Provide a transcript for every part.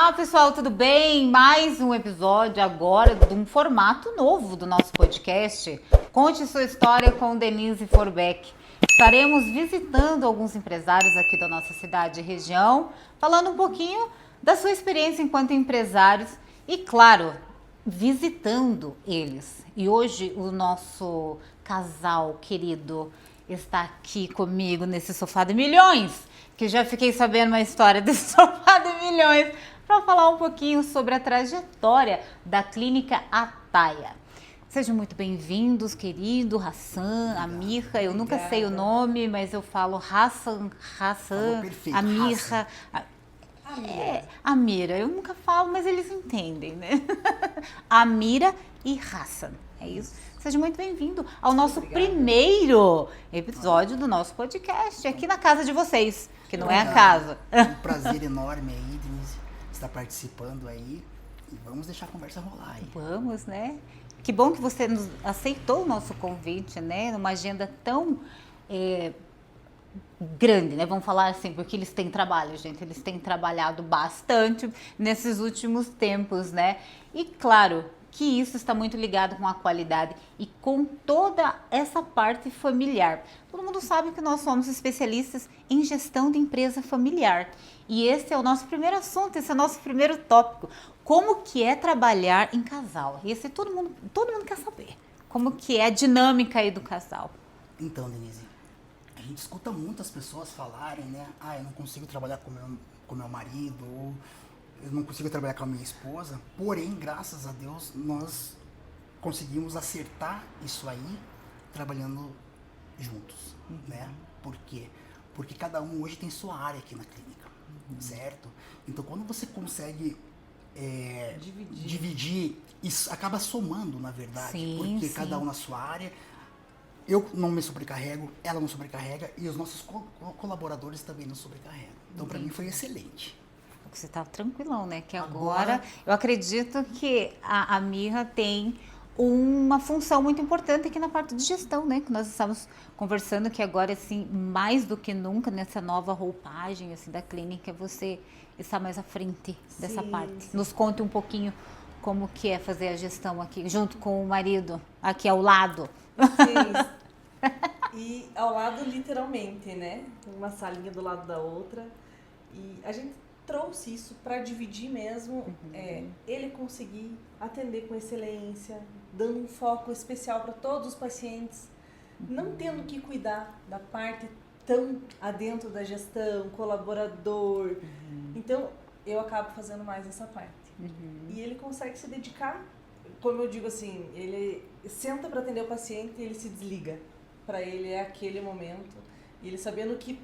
Olá pessoal, tudo bem? Mais um episódio agora de um formato novo do nosso podcast. Conte sua história com Denise Forbeck. Estaremos visitando alguns empresários aqui da nossa cidade e região, falando um pouquinho da sua experiência enquanto empresários e, claro, visitando eles. E hoje o nosso casal querido está aqui comigo nesse sofá de milhões, que já fiquei sabendo uma história desse sofá de milhões, para falar um pouquinho sobre a trajetória da Clínica Ataia. Sejam muito bem-vindos, querido Hassan, Amirra. Eu nunca sei o nome, mas eu falo Hassan, Amirra. Amira, eu nunca falo, mas eles entendem, né? Amira e Hassan, é isso? Seja muito bem-vindo ao nosso primeiro episódio do nosso podcast, aqui na casa de vocês, que não é a casa. É um prazer enorme aí, Denise, estar participando aí, e vamos deixar a conversa rolar aí. Vamos, né? Que bom que você aceitou o nosso convite, né? Numa agenda tão grande, né? Vamos falar assim, porque eles têm trabalho, gente. Eles têm trabalhado bastante nesses últimos tempos, né? E claro que isso está muito ligado com a qualidade e com toda essa parte familiar. Todo mundo sabe que nós somos especialistas em gestão de empresa familiar. E esse é o nosso primeiro assunto, esse é o nosso primeiro tópico. Como que é trabalhar em casal? Esse todo mundo quer saber. Como que é a dinâmica aí do casal? Então, Denise, a gente escuta muitas pessoas falarem, né? Ah, eu não consigo trabalhar com meu marido, ou eu não consigo trabalhar com a minha esposa. Porém, graças a Deus, nós conseguimos acertar isso aí trabalhando juntos, né? Por quê? Porque cada um hoje tem sua área aqui na clínica, certo? Então, quando você consegue dividir, isso acaba somando, na verdade, porque cada um na sua área. Eu não me sobrecarrego, ela não sobrecarrega e os nossos colaboradores também não sobrecarregam. Então, para mim, foi excelente. Você está tranquilão, né? Que agora eu acredito que a Mirra tem uma função muito importante aqui na parte de gestão, né? Que nós estamos conversando que agora, assim, mais do que nunca, nessa nova roupagem assim, da clínica, você está mais à frente dessa parte. Sim. Nos conte um pouquinho como que é fazer a gestão aqui, junto com o marido, aqui ao lado. Sim. E ao lado, literalmente, né? Uma salinha do lado da outra. E a gente trouxe isso para dividir mesmo, ele conseguir atender com excelência, dando um foco especial para todos os pacientes, não tendo que cuidar da parte tão adentro da gestão, colaborador. Então, eu acabo fazendo mais essa parte. E ele consegue se dedicar, como eu digo assim, ele senta para atender o paciente e ele se desliga. Para ele é aquele momento, e ele sabendo que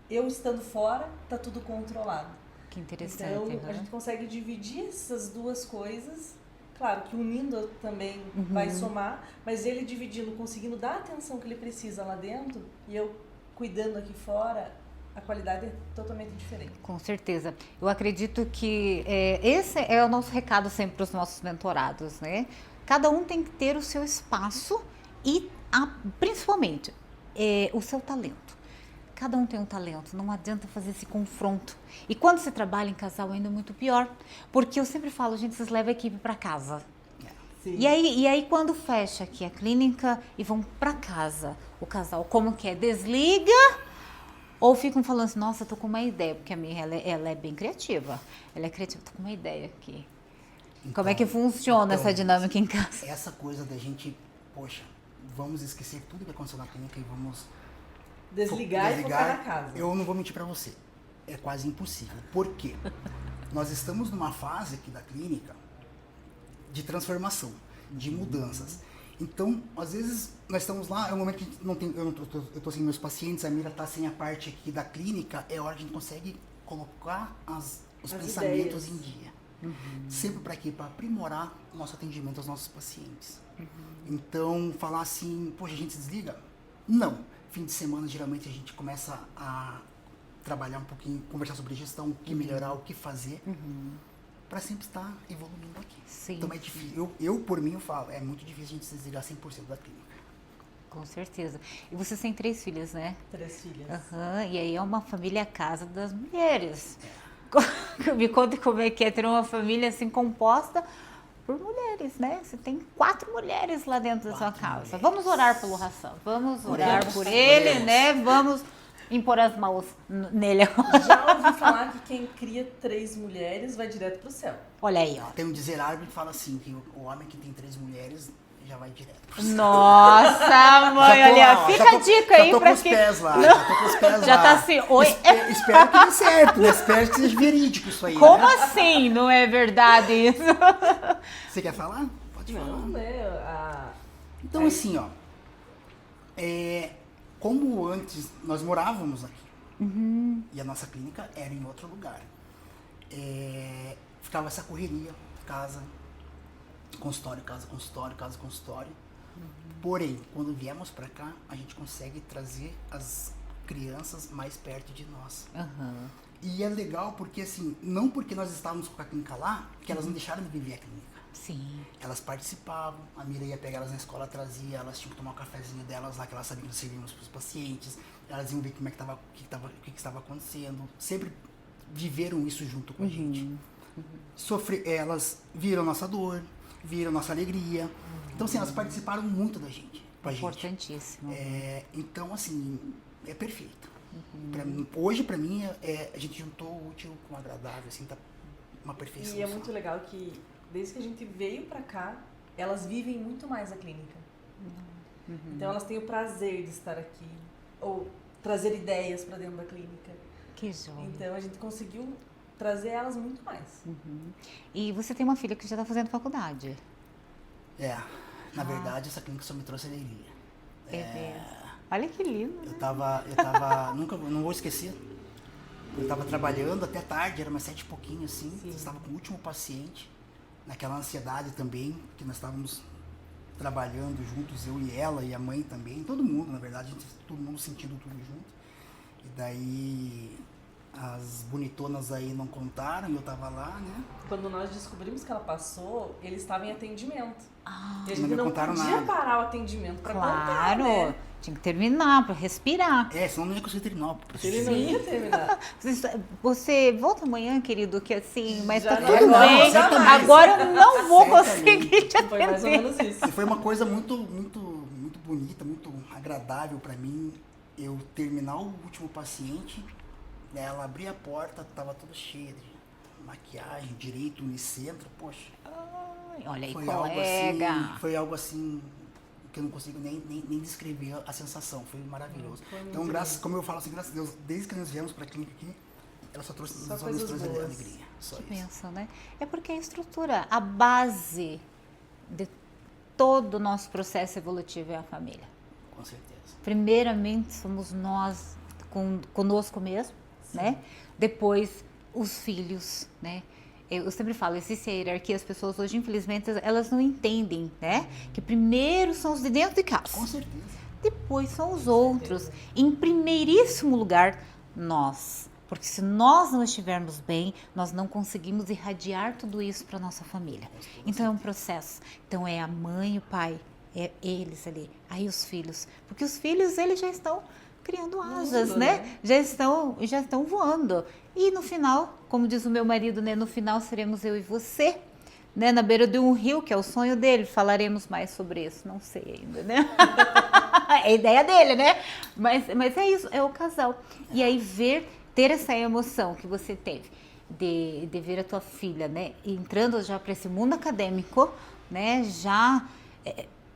eu estando fora, tá tudo controlado. Que interessante. Então, a gente consegue dividir essas duas coisas. Claro que unindo também vai somar, mas ele dividindo, conseguindo dar a atenção que ele precisa lá dentro e eu cuidando aqui fora, a qualidade é totalmente diferente. Com certeza. Eu acredito que esse é o nosso recado sempre para os nossos mentorados, né? Cada um tem que ter o seu espaço e, principalmente, o seu talento. Cada um tem um talento, não adianta fazer esse confronto. E quando você trabalha em casal ainda é muito pior, porque eu sempre falo, gente, vocês levam a equipe para casa. Sim. E aí quando fecha aqui a clínica e vão para casa, o casal, como que é? Desliga ou ficam falando assim, nossa, tô com uma ideia, porque a minha, ela é bem criativa. Ela é criativa, tô com uma ideia aqui. Então, como é que funciona essa dinâmica em casa? Essa coisa da gente, poxa, vamos esquecer tudo que aconteceu na clínica e vamos Desligar e focar na casa. Eu não vou mentir para você, é quase impossível. Por quê? Nós estamos numa fase aqui da clínica de transformação, de mudanças. Então, às vezes, nós estamos lá, é um momento que não tem, eu tô sem meus pacientes, a Mira tá sem a parte aqui da clínica, é hora que a gente consegue colocar os pensamentos em dia. Sempre para quê? Para aprimorar o nosso atendimento aos nossos pacientes. Então, falar assim, poxa, a gente se desliga? Não. Fim de semana, geralmente, a gente começa a trabalhar um pouquinho, conversar sobre gestão, o que melhorar, o que fazer, para sempre estar evoluindo aqui. Sim. Então é difícil. Eu, por mim, eu falo, é muito difícil a gente se desligar 100% da clínica. Com certeza. E vocês têm 3 filhas, né? 3 filhas. E aí é uma família casa das mulheres. Me conta como é que é ter uma família assim composta por mulheres, né? Você tem 4 mulheres lá dentro da sua casa. Mulheres. Vamos orar pelo Ração. Vamos orar Oremos. por ele, Oremos. né? Vamos impor as mãos nele. Já ouvi falar que quem cria 3 mulheres vai direto pro céu. Olha aí, ó. Tem um dizer árabe que fala assim, que o homem que tem 3 mulheres já vai direto pro céu. Nossa, mãe, Já tô olha, lá, ó, fica já tô- a dica aí já tô pra com os quem... pés lá, já tô com os pés Já lá. tá assim, oi. Espero que dê certo, né? Espero que seja verídico isso aí, Como né? assim? Não é verdade isso? Você quer falar? Pode falar. Não, né? Então, assim, ó. Como antes nós morávamos aqui e a nossa clínica era em outro lugar, ficava essa correria, casa, consultório, casa, consultório, casa, consultório. Porém, quando viemos para cá, a gente consegue trazer as crianças mais perto de nós. Aham. E é legal porque, assim, não porque nós estávamos com a clínica lá, que elas não deixaram de viver a clínica. Sim. Elas participavam, a Mira ia pegar elas na escola, trazia, elas tinham que tomar um cafezinho delas lá, que elas sabiam que nós servíamos para os pacientes, elas iam ver como é que tava, o que estava acontecendo, sempre viveram isso junto com a gente. Elas viram nossa dor, viram nossa alegria, então assim, elas participaram muito da gente, com a gente. Importantíssimo. Então assim, é perfeito. Hoje pra mim, a gente juntou o útil com o agradável, assim, tá uma perfeição. E é só. muito legal que, desde que a gente veio pra cá, elas vivem muito mais a clínica. Então elas têm o prazer de estar aqui, ou trazer ideias pra dentro da clínica. Que joia. Então a gente conseguiu trazer elas muito mais. E você tem uma filha que já está fazendo faculdade. Na verdade, essa clínica só me trouxe alegria. Olha que lindo. Eu tava, não vou esquecer. Eu tava trabalhando até tarde, era umas 7 e pouquinho assim. Estava com o último paciente, naquela ansiedade também, que nós estávamos trabalhando juntos, eu e ela e a mãe também, todo mundo, na verdade, todo mundo sentindo tudo junto. E daí as bonitonas aí não contaram e eu tava lá, né? Quando nós descobrimos que ela passou, eles estavam em atendimento. E a Não gente me não contaram podia nada. parar o atendimento pra contar, Claro. né? Tinha que terminar para respirar. Senão não ia conseguir terminar o processo. Ele não ia terminar. Você volta amanhã, querido, que assim, mas Já tá não, tudo não, bem. certamente. Agora eu não vou Certamente. conseguir te Foi mais ou atender. menos isso. E foi uma coisa muito bonita, muito agradável pra mim, eu terminar o último paciente, né, ela abrir a porta, tava toda cheia de maquiagem, direito, unicentro, poxa. Ai, olha aí, Foi colega. algo assim que eu não consigo nem descrever a sensação, foi maravilhoso. Foi muito Então, lindo. como eu falo assim, graças a Deus, desde que nós viemos pra clínica aqui, ela só trouxe, Só só nos coisas trouxe boas. alegria. Só Que isso. bênção, né? É porque a estrutura, a base de todo o nosso processo evolutivo é a família. Com certeza. Primeiramente somos nós conosco mesmo, né? Depois os filhos, né? Eu sempre falo, existe a hierarquia, as pessoas hoje, infelizmente, elas não entendem, né? Que primeiro são os de dentro de casa, Com certeza. depois são os outros. Em primeiríssimo lugar, nós. Porque se nós não estivermos bem, nós não conseguimos irradiar tudo isso para nossa família. Então é um processo. Então é a mãe e o pai, é eles ali, aí os filhos. Porque os filhos, eles já estão criando asas, Voando, né? né? Já estão voando. E no final, como diz o meu marido, né? No final seremos eu e você, né? Na beira de um rio, que é o sonho dele. Falaremos mais sobre isso, não sei ainda, né? É a ideia dele, né? Mas é isso, é o casal. E aí ter essa emoção que você teve de ver a tua filha, né? Entrando já para esse mundo acadêmico, né? Já...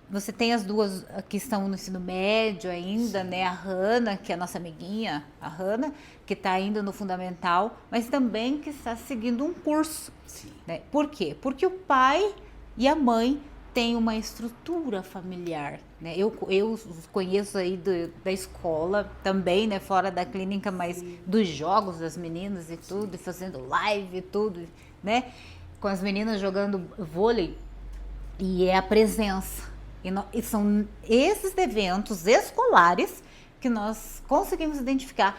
Você tem as duas que estão no ensino médio ainda, né? A Hanna, que é a nossa amiguinha, a Hanna, que está indo no fundamental, mas também que está seguindo um curso. Sim. Né? Por quê? Porque o pai e a mãe têm uma estrutura familiar. Né? Eu conheço aí da escola também, né? Fora da clínica, mas dos jogos das meninas e tudo, e fazendo live e tudo, né? Com as meninas jogando vôlei, e é a presença. E são esses eventos escolares que nós conseguimos identificar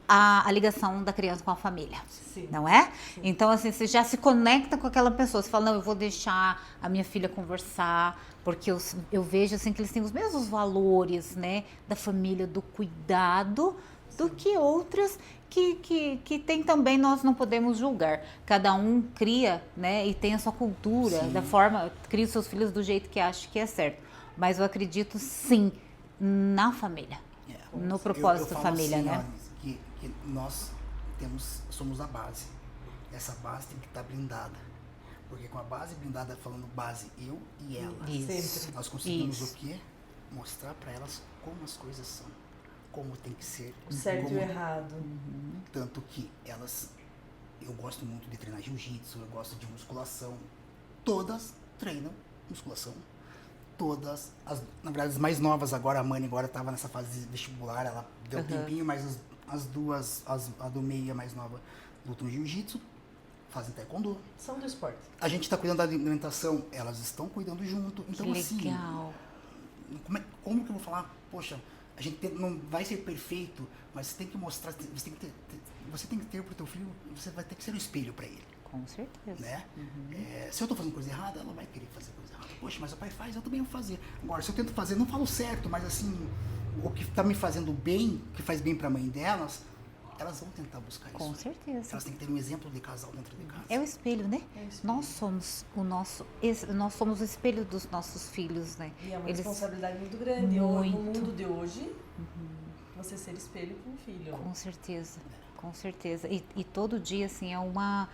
a ligação da criança com a família. Sim. Não é? Então, assim, você já se conecta com aquela pessoa. Você fala, não, eu vou deixar a minha filha conversar, porque eu vejo, assim, que eles têm os mesmos valores, né? Da família, do cuidado, do que outras que tem também, nós não podemos julgar. Cada um cria, né, e tem a sua cultura, Sim. da forma, cria os seus filhos do jeito que acha que é certo. Mas eu acredito sim na família, no propósito falo família, assim, né? ó, que nós somos a base. Essa base tem que estar blindada. Porque com a base blindada, falando base eu e ela, Isso. nós conseguimos Isso. o quê? Mostrar para elas como as coisas são, como tem que ser. O certo como, e o errado. Tanto que elas, eu gosto muito de treinar jiu-jitsu, eu gosto de musculação. Todas treinam musculação. Todas, na verdade as mais novas agora, a Mani agora estava nessa fase de vestibular, ela deu um tempinho, mas as duas, a do meio e a mais nova, lutam jiu-jitsu, fazem taekwondo. São do esporte. A gente está cuidando da alimentação, elas estão cuidando junto. Então, Que assim, legal. como que eu vou falar? Poxa, a gente não vai ser perfeito, mas você tem que mostrar, você tem que ter pro teu filho, você vai ter que ser um espelho para ele, Com certeza. né? Se eu tô fazendo coisa errada, ela vai querer fazer coisa errada. Poxa, mas o pai faz, eu também vou fazer. Agora, se eu tento fazer, não falo certo, mas assim, o que tá me fazendo bem, que faz bem para a mãe delas, elas vão tentar buscar isso. Com certeza. Elas têm que ter um exemplo de casal dentro de casa. É o espelho, né? É o espelho. Nós somos o espelho dos nossos filhos, né? E é uma Eles- responsabilidade muito grande. Muito. No mundo de hoje, você ser espelho para um filho. Com certeza, com certeza. E todo dia, assim, é uma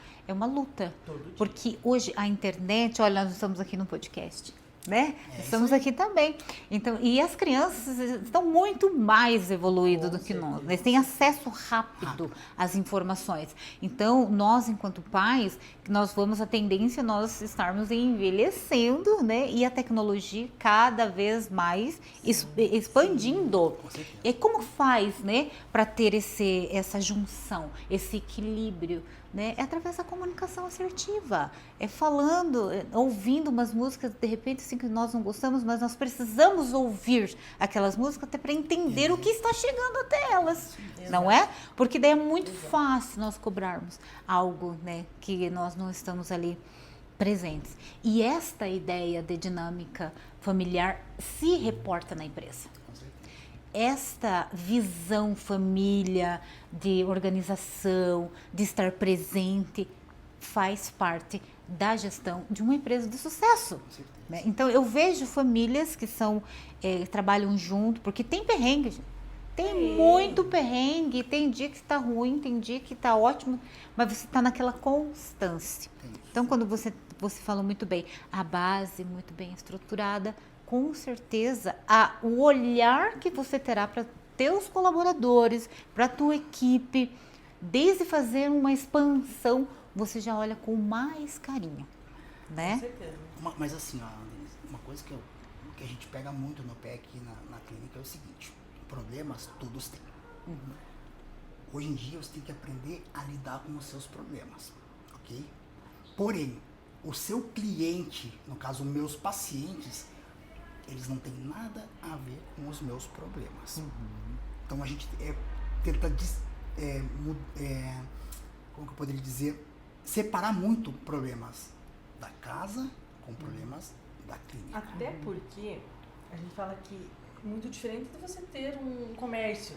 luta. Todo dia. Porque hoje a internet, olha, nós estamos aqui no podcast, né? É Estamos isso aí. aqui também. Então, e as crianças estão muito mais evoluídas Com do que nós. certeza. Eles têm acesso rápido às informações. Então, nós, enquanto pais, nós vamos a tendência nós estarmos envelhecendo, né? E a tecnologia cada vez mais expandindo. Com certeza. E aí, como faz, né, para ter essa junção, esse equilíbrio, né? É através da comunicação assertiva, é falando, ouvindo umas músicas, de repente, assim, que nós não gostamos, mas nós precisamos ouvir aquelas músicas até para entender o que está chegando até elas, não é? Porque daí é muito fácil nós cobrarmos algo, né, que nós não estamos ali presentes. E esta ideia de dinâmica familiar se reporta na empresa. Com certeza. Esta visão família, de organização, de estar presente, faz parte da gestão de uma empresa de sucesso. Com certeza. Né? Então, eu vejo famílias que trabalham junto, porque tem perrengue, gente. Tem muito perrengue, tem dia que está ruim, tem dia que está ótimo, mas você está naquela constância. Tem. Então, quando você falou muito bem, a base muito bem estruturada, com certeza, o olhar que você terá para teus colaboradores, para a tua equipe, desde fazer uma expansão, você já olha com mais carinho, Com né? certeza. Mas assim, ó, Denise, uma coisa que a gente pega muito no pé aqui na clínica é o seguinte: problemas todos têm. Hoje em dia você tem que aprender a lidar com os seus problemas, ok? Porém, o seu cliente, no caso meus pacientes, eles não têm nada a ver com os meus problemas. Então a gente tenta, como que eu poderia dizer, separar muito problemas da casa com problemas da clínica. Até porque a gente fala que é muito diferente de você ter um comércio.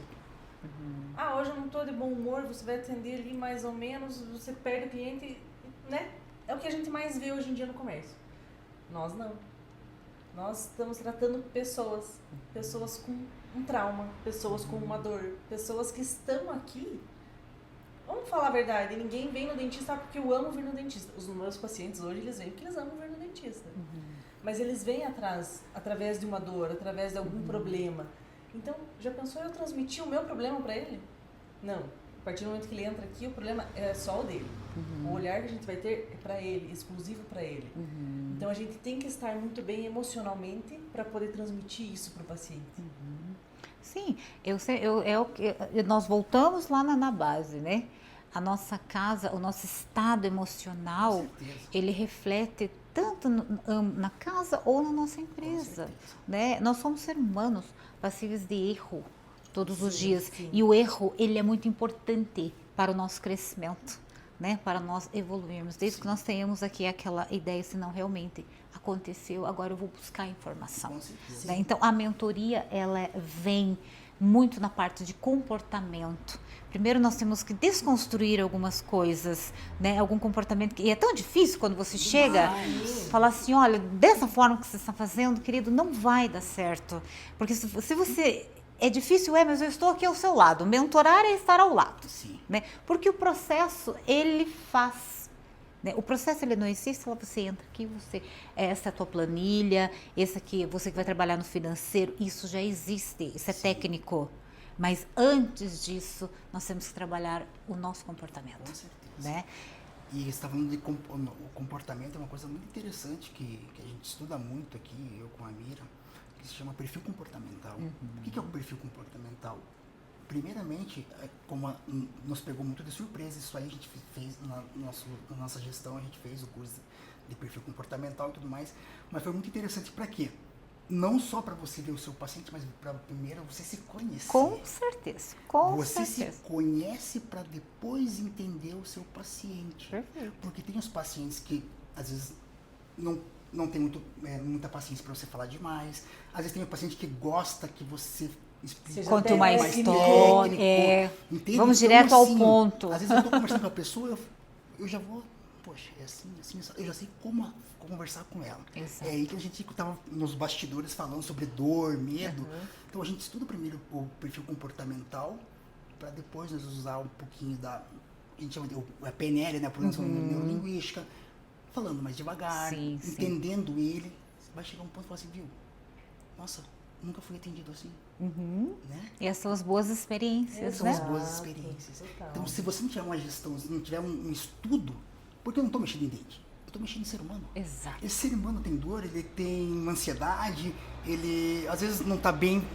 Ah, hoje eu não estou de bom humor, você vai atender ali mais ou menos, você perde o cliente, né? É o que a gente mais vê hoje em dia no comércio. Nós não. Nós estamos tratando pessoas com um trauma, pessoas com uma dor, pessoas que estão aqui. Vamos falar a verdade, ninguém vem no dentista porque eu amo vir no dentista. Os meus pacientes hoje, eles vêm porque eles amam vir no dentista. Mas eles vêm através de uma dor, através de algum problema. Então, já pensou eu transmitir o meu problema para ele? Não. A partir do momento que ele entra aqui, o problema é só o dele. O olhar que a gente vai ter é para ele, exclusivo para ele. Então, a gente tem que estar muito bem emocionalmente para poder transmitir isso para o paciente. Sim, nós voltamos lá na base, né? A nossa casa, o nosso estado emocional, Com certeza. ele reflete tanto na casa ou na nossa empresa, certeza. né? Nós somos seres humanos passíveis de erro todos os Sim, dias. sim. E o erro, ele é muito importante para o nosso crescimento, né, para nós evoluirmos, desde que nós tenhamos aqui aquela ideia, se não realmente aconteceu, agora eu vou buscar informação. Com certeza. Né? Então, a mentoria, ela vem muito na parte de comportamento. Primeiro, nós temos que desconstruir algumas coisas, né? Algum comportamento que... E é tão difícil quando você chega e fala assim, olha, dessa forma que você está fazendo, querido, não vai dar certo. Porque se você... É difícil, mas eu estou aqui ao seu lado. Mentorar é estar ao lado. Sim. Né? Porque o processo, ele faz... Né? O processo, ele não existe, você entra aqui, essa é a tua planilha, esse aqui, você que vai trabalhar no financeiro, isso já existe, isso é técnico. Mas antes disso, nós temos que trabalhar o nosso comportamento. Com certeza. Né? E você está falando de o comportamento, é uma coisa muito interessante que a gente estuda muito aqui, eu com a Mira, que se chama perfil comportamental. O que é o perfil comportamental? Primeiramente, como nos pegou muito de surpresa, isso aí a gente fez na nossa gestão, a gente fez o curso de perfil comportamental e tudo mais, mas foi muito interessante para quê? Não só para você ver o seu paciente, mas para primeiro você se conhecer. Com certeza, Você se conhece para depois entender o seu paciente. Perfeito. Porque tem os pacientes que, às vezes, não tem muita paciência para você falar demais. Às vezes tem um paciente que gosta que você explique. Conte uma mais história. técnico, Vamos então, direto ao assim, ponto. Às vezes eu estou conversando com a pessoa, eu já vou, poxa, é assim, eu já sei como conversar com ela. Exato. É aí que a gente estava nos bastidores falando sobre dor, medo. Então a gente estuda primeiro o perfil comportamental, para depois nós usar um pouquinho a gente chama de a PNL, né, a programação neurolinguística, falando mais devagar, entendendo ele. Você vai chegar a um ponto e falar assim, viu, nossa, nunca fui atendido assim. Né? E essas são as boas experiências, São né? as boas experiências. Então, se você não tiver uma gestão, se não tiver um estudo, porque eu não estou mexendo em dente, eu estou mexendo em ser humano. Exato. Esse ser humano tem dor, ele tem ansiedade, ele às vezes não está bem,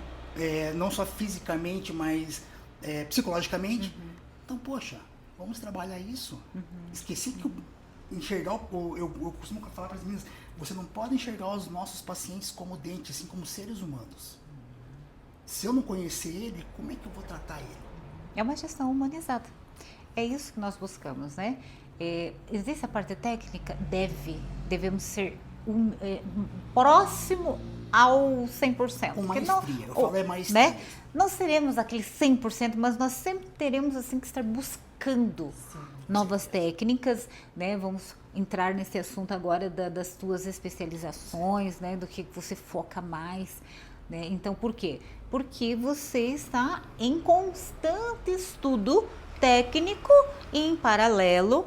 não só fisicamente, mas psicologicamente. Então, poxa, vamos trabalhar isso. Esqueci que eu costumo falar para as meninas, você não pode enxergar os nossos pacientes como dentes, assim como seres humanos. Se eu não conhecer ele, como é que eu vou tratar ele? É uma gestão humanizada. É isso que nós buscamos, né? Existe a parte técnica? Devemos ser próximo ao 100%. Com maestria, eu falo maestria. Né? Não seremos aquele 100%, mas nós sempre teremos assim que estar buscando novas técnicas, né? Vamos entrar nesse assunto agora das tuas especializações, né? Do que você foca mais, né? Então, por quê? Porque você está em constante estudo técnico e, em paralelo,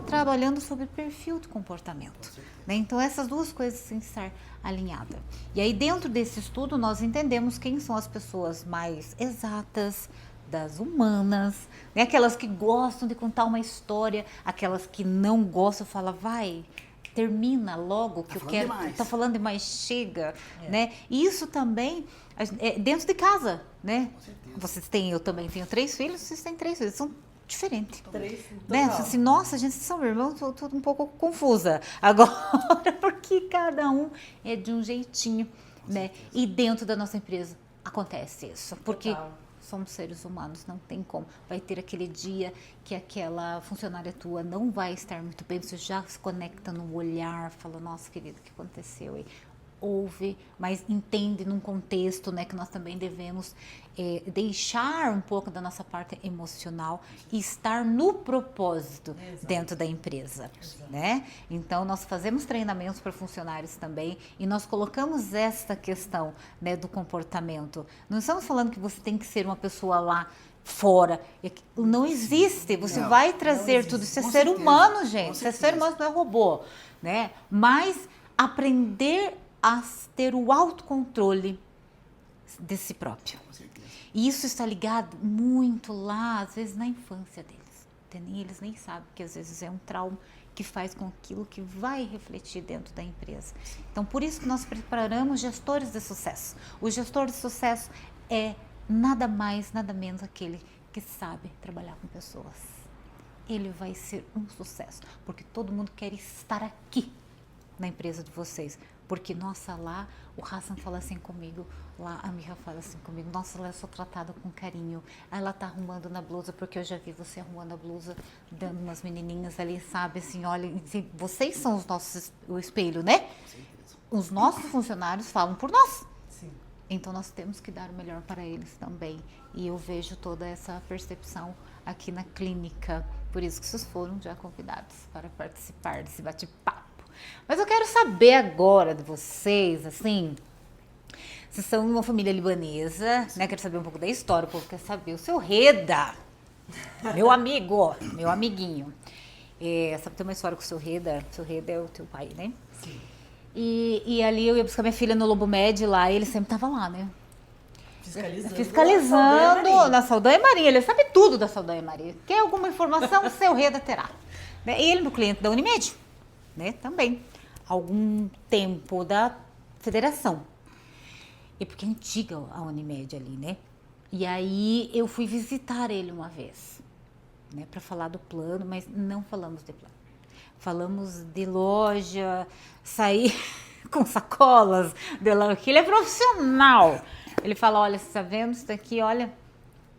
trabalhando sobre perfil de comportamento. Né? Então, essas duas coisas têm que estar alinhadas. E aí, dentro desse estudo, nós entendemos quem são as pessoas mais exatas, das humanas, né? Aquelas que gostam de contar uma história, aquelas que não gostam, fala, vai, termina logo, que eu quero, tá falando demais, chega, né? E isso também dentro de casa, né? Com certeza. Vocês têm, eu também tenho 3 filhos, vocês têm 3 filhos, são diferentes. 3, Né? Assim, nossa, gente, vocês são irmãos, eu tô um pouco confusa agora, porque cada um é de um jeitinho, né? E dentro da nossa empresa acontece isso, porque somos seres humanos, não tem como. Vai ter aquele dia que aquela funcionária tua não vai estar muito bem, você já se conecta no olhar, fala, nossa, querido, o que aconteceu? E ouve, mas entende num contexto, né, que nós também devemos deixar um pouco da nossa parte emocional e estar no propósito dentro da empresa, né? Então, nós fazemos treinamentos para funcionários também e nós colocamos esta questão, né, do comportamento. Não estamos falando que você tem que ser uma pessoa lá fora. Não existe. Você vai trazer tudo. Isso é ser humano, gente. Isso é ser humano, não é robô, né? Mas aprender a ter o autocontrole de si próprio. E isso está ligado muito lá, às vezes, na infância deles. Eles nem sabem que às vezes é um trauma que faz com aquilo que vai refletir dentro da empresa. Então, por isso que nós preparamos gestores de sucesso. O gestor de sucesso é nada mais, nada menos aquele que sabe trabalhar com pessoas. Ele vai ser um sucesso, porque todo mundo quer estar aqui na empresa de vocês, Porque, nossa, lá o Hassan fala assim comigo, lá a Mira fala assim comigo, nossa, ela é só tratada com carinho. Ela tá arrumando na blusa, porque eu já vi você arrumando a blusa, dando umas menininhas ali, sabe, assim, olha, assim, vocês são os nossos, o espelho, né? Os nossos funcionários falam por nós. Sim. Então nós temos que dar o melhor para eles também. E eu vejo toda essa percepção aqui na clínica. Por isso que vocês foram já convidados para participar desse bate-papo. Mas eu quero saber agora de vocês, assim, vocês são uma família libanesa, né? Quero saber um pouco da história, o povo quer saber. O seu Reda, meu amigo, meu amiguinho. Sabe, tem uma história com o seu Reda é o teu pai, né? Sim. E ali eu ia buscar minha filha no Lobo Med lá, e ele sempre tava lá, né? Fiscalizando na Saldanha Marinha. Ele sabe tudo da Saldanha Marinha. Quer alguma informação, o seu Reda terá. Né? E ele é meu cliente da Unimed, né? Também. Algum tempo da federação. E porque é antiga a Unimed ali, né? E aí eu fui visitar ele uma vez, né? Para falar do plano, mas não falamos de plano. Falamos de loja, sair com sacolas, que ele é profissional. Ele fala, olha, você tá vendo isso daqui, olha,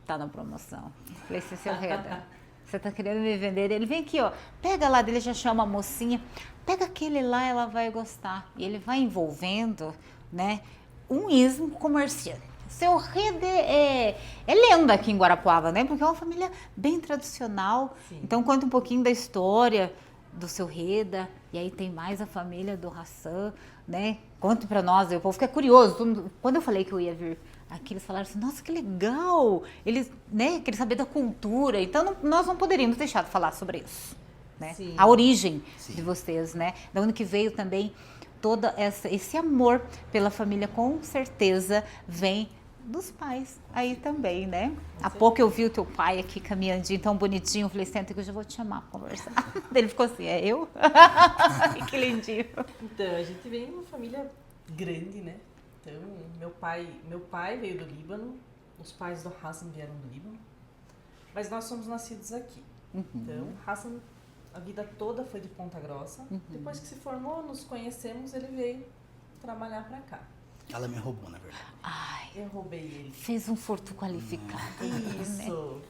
tá na promoção. Falei, seu Reda, você tá querendo me vender? Ele vem aqui, ó, pega lá dele, já chama a mocinha, pega aquele lá, ela vai gostar. E ele vai envolvendo, né, um ismo comercial. Seu Reda é lenda aqui em Guarapuava, né? Porque é uma família bem tradicional. Sim. Então conta um pouquinho da história do seu Reda, e aí tem mais a família do Hassan, né? Conte pra nós, o povo fica curioso. Quando eu falei que eu ia vir aqui, eles falaram assim, nossa, que legal! Eles, né, querem saber da cultura, então nós não poderíamos deixar de falar sobre isso, né? Sim. A origem Sim. de vocês, né? Da onde que veio também todo esse amor pela família, com certeza vem dos pais aí também, né? Há pouco eu vi o teu pai aqui caminhandinho, tão bonitinho, eu falei, senta que eu já vou te chamar pra conversar. Ele ficou assim, é eu? Que lindinho. Então, a gente vem de uma família grande, né? Então, meu pai veio do Líbano, os pais do Hassan vieram do Líbano, mas nós somos nascidos aqui. Então, Hassan, a vida toda foi de Ponta Grossa. Depois que se formou, nos conhecemos, ele veio trabalhar pra cá. Ela me roubou, na verdade. Ai, Eu roubei ele. fez um furto qualificado. Isso.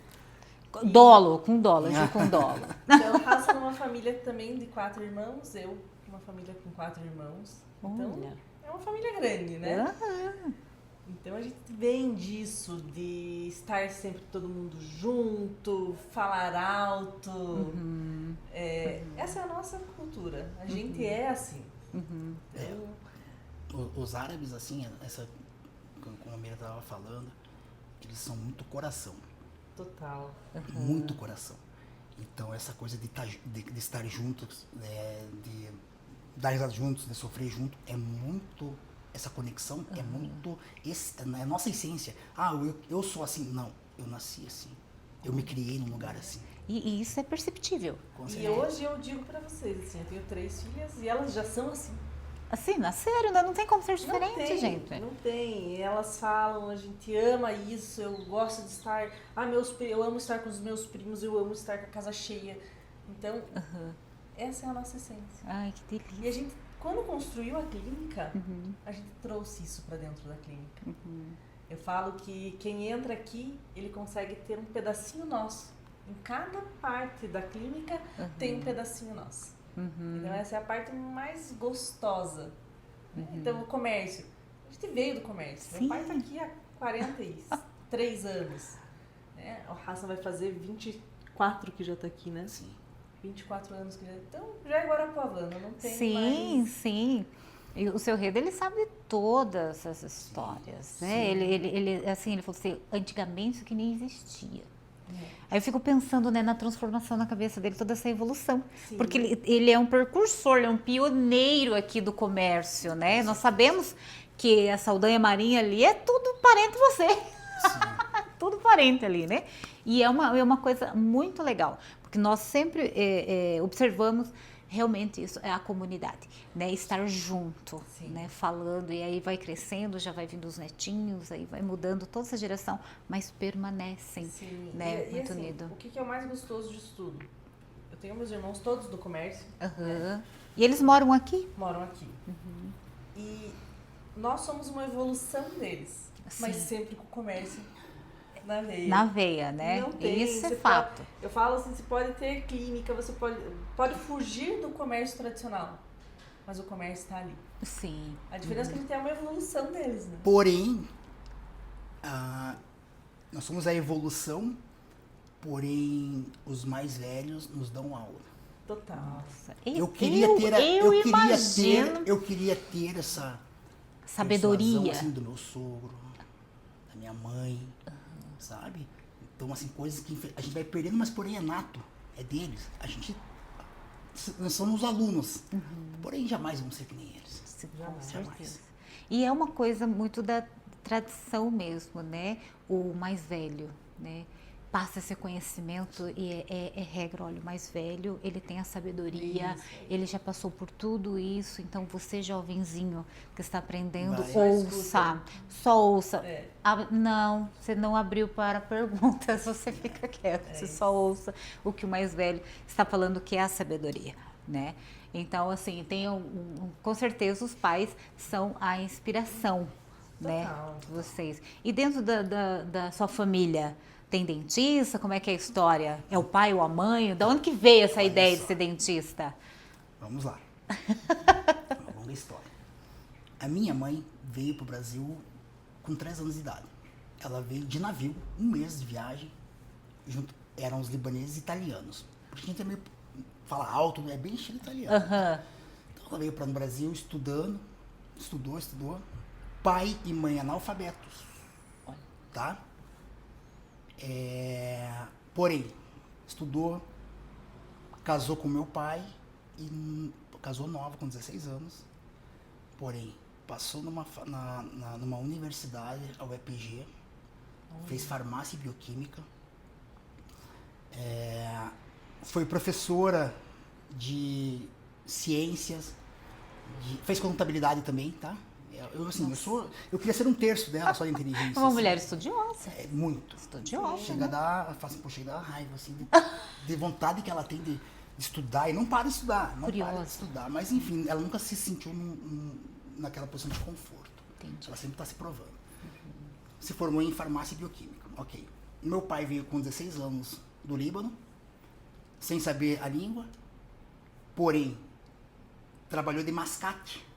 Dolo, com dólar, já com dólar. Então, Hassan é uma família também de 4 irmãos, eu uma família com 4 irmãos. Então, Olha. é uma família grande, né? Aham. Então a gente vem disso, de estar sempre todo mundo junto, falar alto. Essa é a nossa cultura. A gente é assim. Então, Os árabes, assim, como a Mira estava falando, eles são muito coração. total. Muito coração. Então, essa coisa de estar juntos, de dar risada juntos, de sofrer junto, é muito... Essa conexão é muito... É a nossa essência. Ah, eu sou assim. Não, eu nasci assim. Eu me criei num lugar assim. E isso é perceptível. Com E certeza. hoje eu digo pra vocês, assim, eu tenho 3 filhas e elas já são assim. Assim, nasceram, não tem como ser diferente, não tem, gente. Não tem. Elas falam, a gente ama isso, eu gosto de estar... eu amo estar com os meus primos, eu amo estar com a casa cheia. Então, essa é a nossa essência. Ai, que delícia. E a gente, quando construiu a clínica, a gente trouxe isso pra dentro da clínica. Eu falo que quem entra aqui, ele consegue ter um pedacinho nosso. Em cada parte da clínica tem um pedacinho nosso. Então essa é a parte mais gostosa. Então o comércio, a gente veio do comércio. Sim. Meu pai está aqui há 43 anos. Né? O Hassan vai fazer 24 que já está aqui, né? Sim. 24 anos que já... Então já é Guarapuavana, não tem Sim, mais... sim. E o seu Reda, ele sabe de todas as histórias, né? Ele falou assim, antigamente isso que nem existia. Aí eu fico pensando, né, na transformação na cabeça dele, toda essa evolução. Sim. Porque ele é um precursor, ele é um pioneiro aqui do comércio, né? Nós sabemos que a Saldanha Marinha ali é tudo parente de você. Tudo parente ali, né? E é uma coisa muito legal, porque nós sempre observamos realmente isso, é a comunidade, né? Estar junto, né? Falando, e aí vai crescendo, já vai vindo os netinhos, aí vai mudando toda essa geração, mas permanecem, Sim. né? E Muito assim, unido. o que é o mais gostoso disso tudo? Eu tenho meus irmãos todos do comércio, E eles moram aqui? moram aqui. E nós somos uma evolução deles, mas Sim. sempre com o comércio na veia. Na veia, né? Não tem, Isso é você fato. Eu falo assim, você pode ter clínica, você pode fugir do comércio tradicional, mas o comércio está ali. Sim. A diferença é que a gente tem uma evolução deles, né? Porém, nós somos a evolução, porém os mais velhos nos dão aula. Total. Nossa, Eu queria imagino eu queria ter essa sabedoria. persuasão, assim, do meu sogro, da minha mãe, sabe? Então, assim, coisas que a gente vai perdendo, mas porém é nato, é deles. Nós somos alunos, porém jamais vamos ser que nem eles. Sim, com Jamais. certeza. E é uma coisa muito da tradição mesmo, né? O mais velho, né? Passa esse conhecimento e é regra, olha, o mais velho, ele tem a sabedoria, Isso. ele já passou por tudo isso, então você, jovenzinho, que está aprendendo, Vai. ouça, só ouça. É. Não, você não abriu para perguntas, você fica quieto, você só ouça o que o mais velho está falando, que é a sabedoria, né? Então, assim, com certeza os pais são a inspiração, né, Total. de vocês. E dentro da sua família, tem dentista? Como é que é a história? É o pai ou a mãe? Da onde que veio essa Olha ideia de só. ser dentista? Vamos lá. Uma longa história. A minha mãe veio para o Brasil com 3 anos de idade. Ela veio de navio, 1 mês de viagem, eram os libaneses e italianos. Porque a gente também fala alto, é bem estilo italiano. Aham. Então ela veio para o Brasil estudou. Pai e mãe analfabetos, tá? Porém, estudou, casou com meu pai, casou nova, com 16 anos. Porém, passou numa universidade, a UEPG, fez farmácia e bioquímica, foi professora de ciências, fez contabilidade também, tá? Eu queria ser 1/3 dela, só de inteligência. Uma assim. mulher estudiosa. É muito. Estudiosa, Chega né? a dar, chega a dar raiva, assim, de vontade que ela tem de estudar, e não para de estudar, não para Curiosa. de estudar. Mas, enfim, ela nunca se sentiu naquela posição de conforto. Entendi. Ela sempre está se provando. Se formou em farmácia e bioquímica, ok. Meu pai veio com 16 anos do Líbano, sem saber a língua, porém, trabalhou de mascate.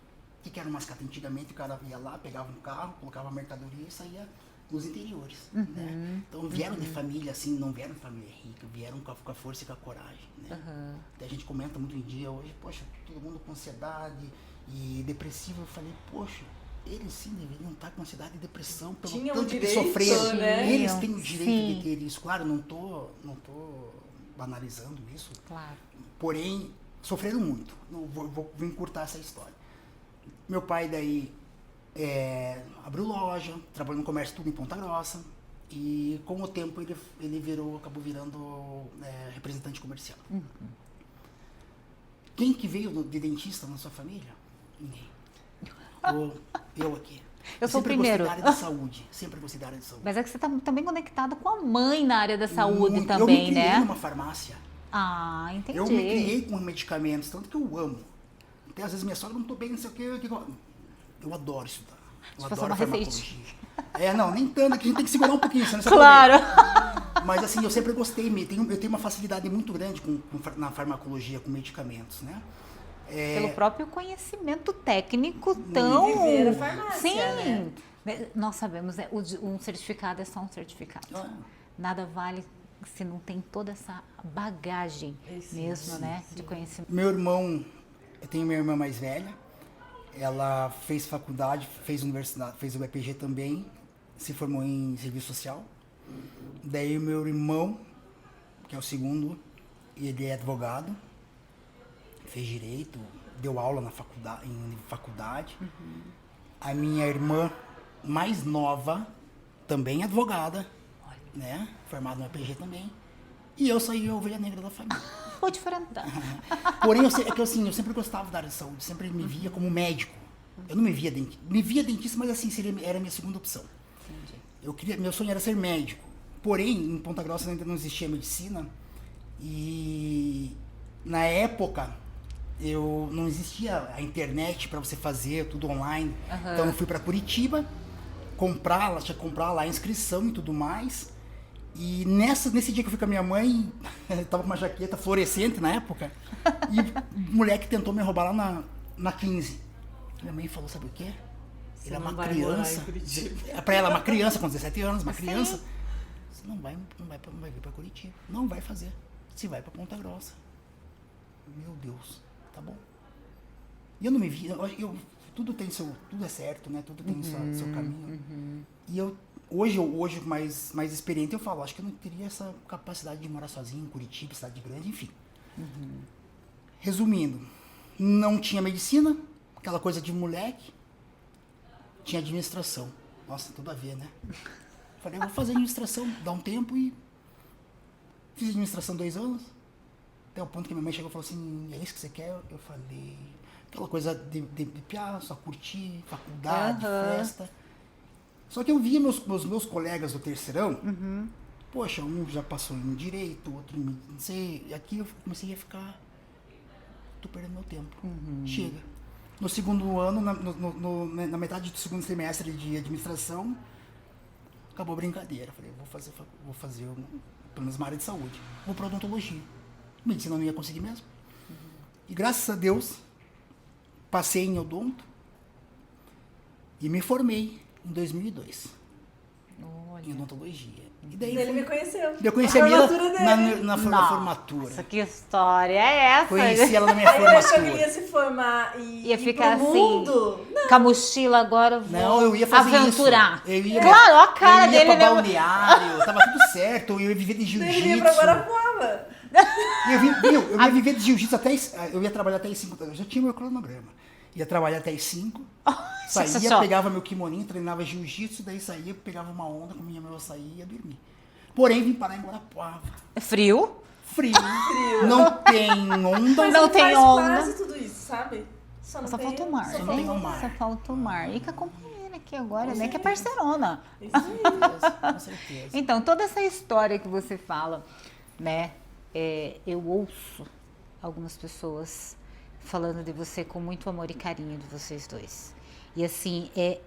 O que era um mascate? Antigamente o cara ia lá, pegava um carro, colocava a mercadoria e saía nos interiores. Né? Então vieram de família assim, não vieram de família rica, vieram com a força e com a coragem. Né? Até a gente comenta muito em dia hoje, poxa, todo mundo com ansiedade e depressivo. Eu falei, poxa, eles sim deveriam estar com ansiedade e depressão pelo Tinham tanto que direito, sofreram. né? Eles têm o direito Sim. de ter isso. Claro, não tô banalizando isso. Claro. Porém, sofreram muito. Não, vou encurtar essa história. Meu pai daí abriu loja, trabalhou no comércio tudo em Ponta Grossa, e com o tempo ele acabou virando representante comercial. Quem que veio de dentista na sua família? Ninguém. Eu aqui. Eu sou o sempre primeiro. Gostei da área de saúde. Sempre gostei da área de saúde. Mas é que você está também conectado com a mãe na área da saúde Muito. Eu me também, criei né? numa farmácia. Ah, entendi. Eu me criei com medicamentos, tanto que eu amo. Até às vezes minha sogra não tô bem, não sei o que. Eu adoro estudar. Eu Tipo, adoro uma receita. farmacologia. Não, nem tanto, que a gente tem que segurar um pouquinho, senão você Claro. aproveita. Mas assim, eu sempre gostei, eu tenho uma facilidade muito grande na farmacologia, com medicamentos, né? Pelo próprio conhecimento técnico tão... Viver a farmácia, Sim. né? Nós sabemos, um certificado é só um certificado. Ah. Nada vale se não tem toda essa bagagem Sim, mesmo, sim, né? sim. De conhecimento. Eu tenho minha irmã mais velha, ela fez faculdade, fez universidade, fez o EPG também, se formou em serviço social. Daí o meu irmão, que é o segundo, ele é advogado, fez direito, deu aula em faculdade. A minha irmã mais nova, também advogada, né? Formada no EPG também. E eu saí a ovelha negra da família. Ou diferente. Porém, eu sempre gostava da área de saúde, sempre me via como médico. Eu não me via dentista. Me via dentista, mas assim, era a minha segunda opção. Meu sonho era ser médico. Porém, em Ponta Grossa ainda não existia medicina. E na época, não existia a internet para você fazer tudo online. Então eu fui para Curitiba tinha que comprar lá a inscrição e tudo mais. E nesse dia que eu fui com a minha mãe, tava com uma jaqueta fluorescente na época, e o moleque tentou me roubar lá na 15. Minha mãe falou, sabe o quê? Ele é uma criança. Pra ela, uma criança com 17 anos, uma criança. Você não vai vir pra Curitiba. Não vai fazer. Você vai pra Ponta Grossa. Meu Deus, tá bom. E eu não me vi, tudo é certo, né? Tudo tem seu caminho. E hoje mais experiente, eu falo, acho que eu não teria essa capacidade de morar sozinho em Curitiba, cidade grande, enfim. Resumindo, não tinha medicina, aquela coisa de moleque, tinha administração. Nossa, tudo a ver, né? Falei, eu vou fazer administração, dá um tempo e fiz administração 2 anos. Até o ponto que minha mãe chegou e falou assim, é isso que você quer? Eu falei, aquela coisa de piar, só curtir, faculdade, festa. Só que eu via meus colegas do terceirão, poxa, um já passou em direito, outro em não sei, e aqui eu comecei a ficar, tô perdendo meu tempo, chega. No segundo ano, na metade do segundo semestre de administração, acabou a brincadeira. Falei, vou fazer pelo menos uma área de saúde, vou para odontologia. Medicina não ia conseguir mesmo. E graças a Deus, passei em odonto e me formei em 2002. Olha. Em odontologia. E daí ele me conheceu. Eu conheci a Mila na formatura. Nossa, que história é essa? Conheci ela na minha Aí ele achou que formatura. ele ia se formar e Ia ficar pro assim, mundo. com a mochila agora, Não, eu ia fazer aventurar. isso. Eu ia, claro, ó a cara eu ia dele. pra balneário, tava tudo certo. Eu ia viver de Ele jiu-jitsu. vinha pra Guarapuava. Eu ia viver de jiu-jitsu eu ia trabalhar até as 5. Eu já tinha meu cronograma. Ia trabalhar até as 5. Saía, pegava meu kimoninho, treinava jiu-jitsu, daí saía, pegava uma onda, comia meu açaí e ia dormir. Porém, vim parar em Guarapuava. Frio. Frio. Não tem onda. Mas Não ele tem faz onda. quase tudo isso, sabe? Só falta o mar, só né? falta o mar. Só falta o mar. E com a companheira aqui agora, Com né? Que é certeza. parceirona. Isso aí. Com certeza. Então, toda essa história que você fala, né? Eu ouço algumas pessoas falando de você com muito amor e carinho de vocês dois. E assim, é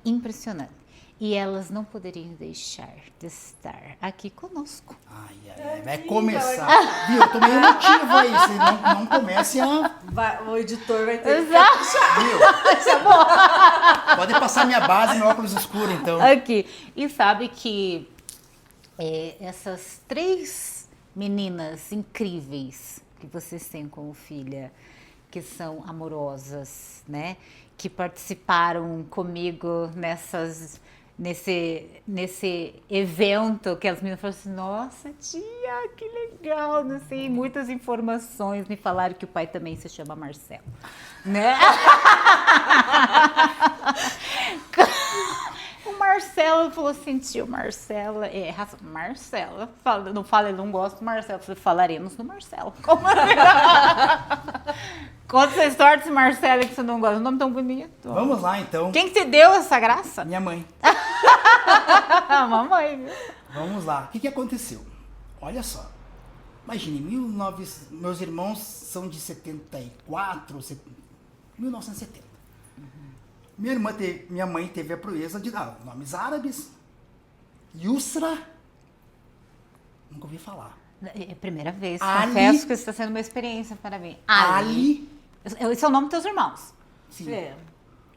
impressionante. E elas não poderiam deixar de estar aqui conosco. Ai, vai começar. Viu? Eu tô meio emotivo aí. Você não comece a... O editor vai ter Exato. Viu? Isso é bom. Pode passar minha base e meu óculos escuro, então. Aqui. E sabe que essas 3 meninas incríveis que vocês têm como filha, que são amorosas, né? Que participaram comigo nesse evento, que as meninas falaram assim, nossa tia, que legal, não sei, muitas informações, me falaram que o pai também se chama Marcelo, né? O Marcelo falou assim, tio, Marcela, Marcela, não fala, ele não gosta do Marcelo, eu falei, falaremos do Marcelo. Como conta essa história desse Marcelo que você não gosta, um nome tão bonito. Vamos lá, então. Quem que te deu essa graça? Minha mãe. Mamãe, viu? Vamos lá. O que aconteceu? Olha só. Imagine, meus irmãos são de 1970. Minha mãe teve a proeza de dar nomes árabes. Yusra. Nunca ouvi falar. É a primeira vez. Ali. Confesso que isso está sendo uma experiência para mim. Ali. Esse é o nome dos teus irmãos. Sim. É.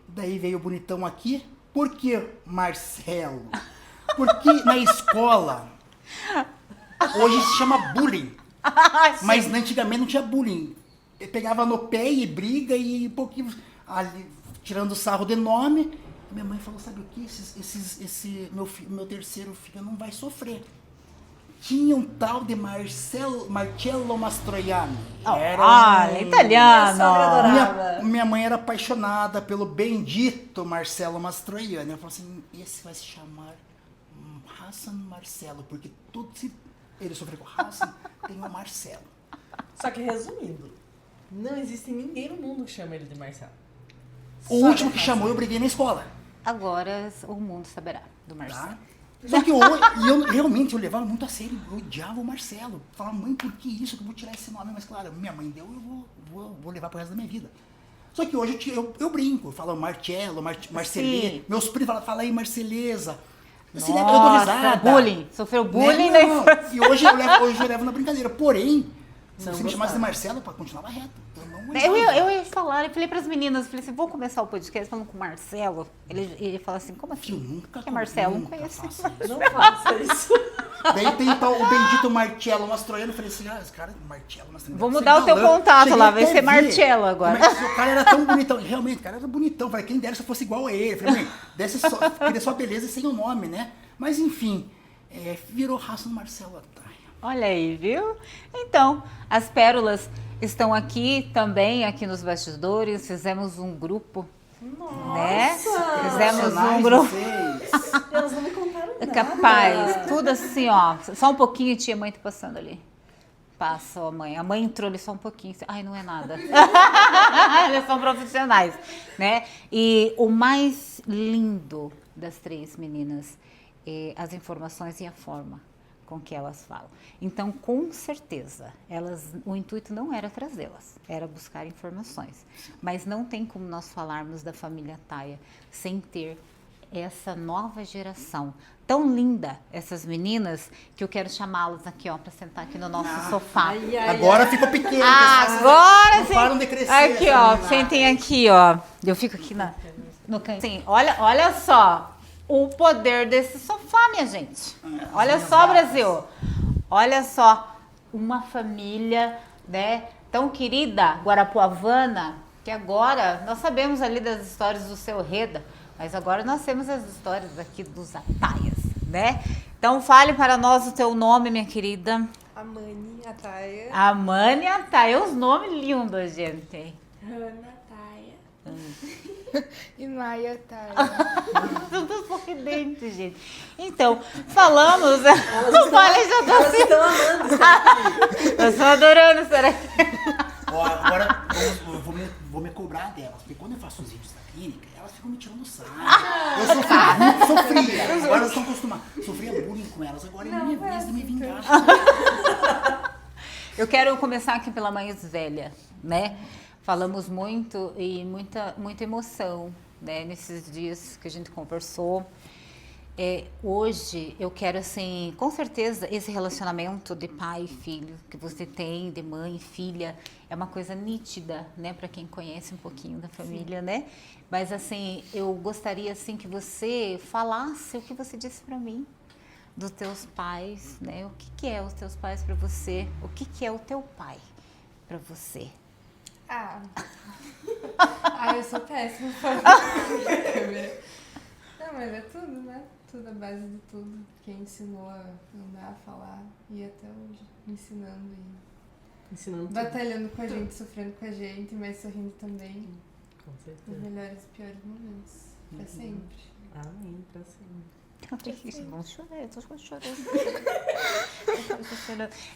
Daí veio o bonitão aqui. Por que Marcelo? Porque na escola, hoje se chama bullying. Mas antigamente não tinha bullying. Eu pegava no pé e briga e um pouquinho ali, tirando sarro de nome. Minha mãe falou, sabe o que? Meu terceiro filho não vai sofrer. Tinha um tal de Marcello Mastroianni. Italiano. Minha sogra adorava. Minha mãe era apaixonada pelo bendito Marcello Mastroianni. Ela falou assim, esse vai se chamar Hassan Marcelo, porque tudo se ele sofreu com Hassan, tem o Marcelo. Só que resumindo, não existe ninguém no mundo que chama ele de Marcelo. O último que chamou, eu briguei na escola. Agora o mundo saberá do Marcelo. Tá? Só que eu levava muito a sério, eu odiava o Marcelo. Falava, mãe, por que isso? Que eu vou tirar esse nome? Mas claro, minha mãe deu, eu vou levar pro resto da minha vida. Só que hoje eu brinco, eu falo Marcello, Marcelê. Meus primos fala aí, Marceleza. Assim, eu dou risada. Bullying. Sofreu bullying, né? né? E hoje eu levo na brincadeira. Porém, se você me chamasse de Marcelo, continuava reto. Eu ia falar, eu falei pras meninas, falei assim, vou começar o podcast falando com o Marcelo. Ele fala assim, como assim? Eu nunca. Que é Marcelo? Não conheço. Não faça isso. Daí tem o bendito Marcello Mastroianni. Eu falei assim, esse cara é Marcello Mastroianni. Vou mudar o teu contato lá, vai ser Marcello agora. O cara era tão bonitão. Realmente, o cara era bonitão. Falei, quem dera se eu fosse igual a ele. Falei, mãe, queria só beleza sem o nome, né? Mas enfim, virou raça no Marcelo Ataia. Olha aí, viu? Então, as pérolas estão aqui também, aqui nos bastidores. Fizemos um grupo. Nossa! Né? Fizemos um grupo. Elas não me contaram nada. Capaz, tudo assim, ó. Só um pouquinho, tia, mãe tá passando ali. Passa, ó, mãe. A mãe entrou ali só um pouquinho. Ai, não é nada. Eles são profissionais, né? E o mais lindo das três meninas é as informações e a forma com que elas falam. Então, com certeza, o intuito não era trazê-las, era buscar informações. Mas não tem como nós falarmos da família Ataia sem ter essa nova geração. Tão linda, essas meninas, que eu quero chamá-las aqui, ó, para sentar aqui no nosso sofá. Agora ficou pequeno. Agora sim. Param de crescer. Aqui, ó, sentem aqui, ó. Eu fico aqui no cantinho. Olha só o poder desse sofá, minha gente. Olha só, Brasil. Olha só, uma família, né, tão querida, Guarapuavana, que agora nós sabemos ali das histórias do seu Reda, mas agora nós temos as histórias aqui dos Ataias, né? Então fale para nós o teu nome, minha querida. Amani Ataia. Amani Ataia, os nomes lindos, gente. Hannah Ataia. E Maia Ataia. Tudo sorridente, gente. Então, falamos. Elas estão amando isso aqui. Eu estou adorando isso aqui. Agora eu vou me cobrar delas, porque quando eu faço os vídeos da clínica, elas ficam me tirando sarro. Eu sofria. Agora elas estão acostumadas. Sofria bullying com elas, agora é minha vez de me vingar. Eu quero começar aqui pela mais velha, né? Falamos muito e muita emoção, né? Nesses dias que a gente conversou. Hoje eu quero, assim, com certeza esse relacionamento de pai e filho que você tem, de mãe e filha, é uma coisa nítida, né, para quem conhece um pouquinho da família, sim, né? Mas assim, eu gostaria assim que você falasse o que você disse para mim dos teus pais, né? O que é os teus pais para você? O que é o teu pai para você? Eu sou péssima pra câmera. Não, mas é tudo, né? Tudo, a base de tudo. Quem ensinou a andar, a falar e até hoje ensinando e batalhando com a gente, sofrendo com a gente, mas sorrindo também. Com certeza. Nos melhores e piores momentos. Pra sempre. Amém, pra sempre. Vamos chorar, eu tô chorando.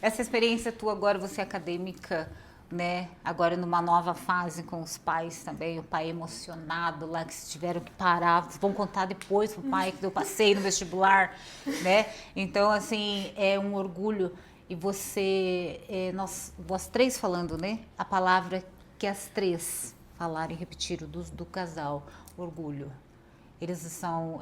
Essa experiência tua agora, você é acadêmica, né? Agora numa nova fase com os pais também, o pai emocionado lá, que tiveram que parar, vão contar depois pro pai que eu passei no vestibular, né? Então, assim, é um orgulho. E você, nós três falando, né? A palavra que as três falaram e repetiram do casal, orgulho. Eles são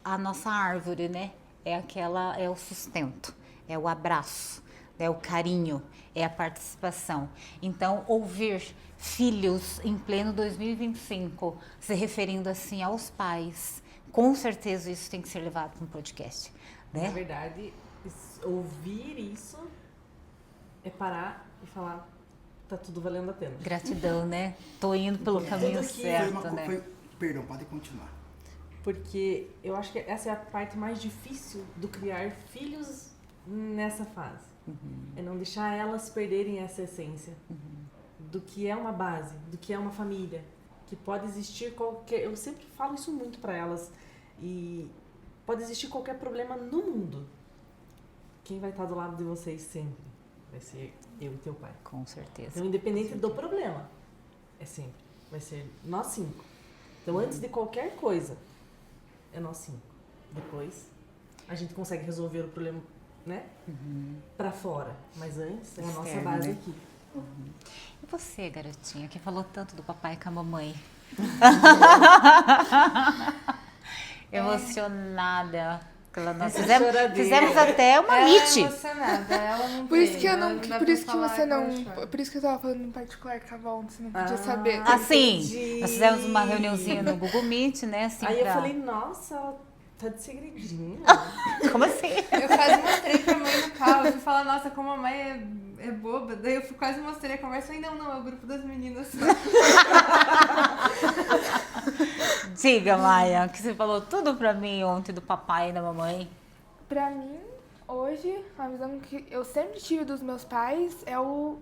a nossa árvore, né? É o sustento, é o abraço, é o carinho, é a participação. Então, ouvir filhos em pleno 2025 se referindo assim aos pais, com certeza isso tem que ser levado para um podcast, né? Na verdade, ouvir isso é parar e falar, tá tudo valendo a pena. Gratidão, né? Tô indo pelo caminho certo, né? Perdão, pode continuar. Porque eu acho que essa é a parte mais difícil do criar filhos nessa fase. É não deixar elas perderem essa essência do que é uma base, do que é uma família, que pode existir qualquer... Eu sempre falo isso muito para elas, e pode existir qualquer problema no mundo. Quem vai estar do lado de vocês sempre vai ser eu e teu pai. Com certeza. Então, independente do problema, vai ser nós cinco. Então, antes de qualquer coisa, é nós cinco. depois a gente consegue resolver o problema, né? Pra fora. Mas antes é a nossa Externo, base né? aqui. E você, garotinha, que falou tanto do papai com a mamãe? Emocionada. Nós fizemos até uma Ela é meet. emocionada, ela não Por isso tem, que eu ela não. dá Por pra isso que falar você não. ela chora. Por isso que eu tava falando em particular com a Val, você não podia Ah. saber. Assim, Entendi. nós fizemos uma reuniãozinha no Google Meet, né? Assim, Aí eu pra- falei, nossa, ela tá de segredinho. Como assim? Eu quase mostrei pra mãe no carro, eu fui falar, nossa, como a mãe é boba. Daí eu quase mostrei a conversa e falei, não, é o grupo das meninas. Diga, Maia, que você falou tudo pra mim ontem do papai e da mamãe. Pra mim, hoje, a visão que eu sempre tive dos meus pais é o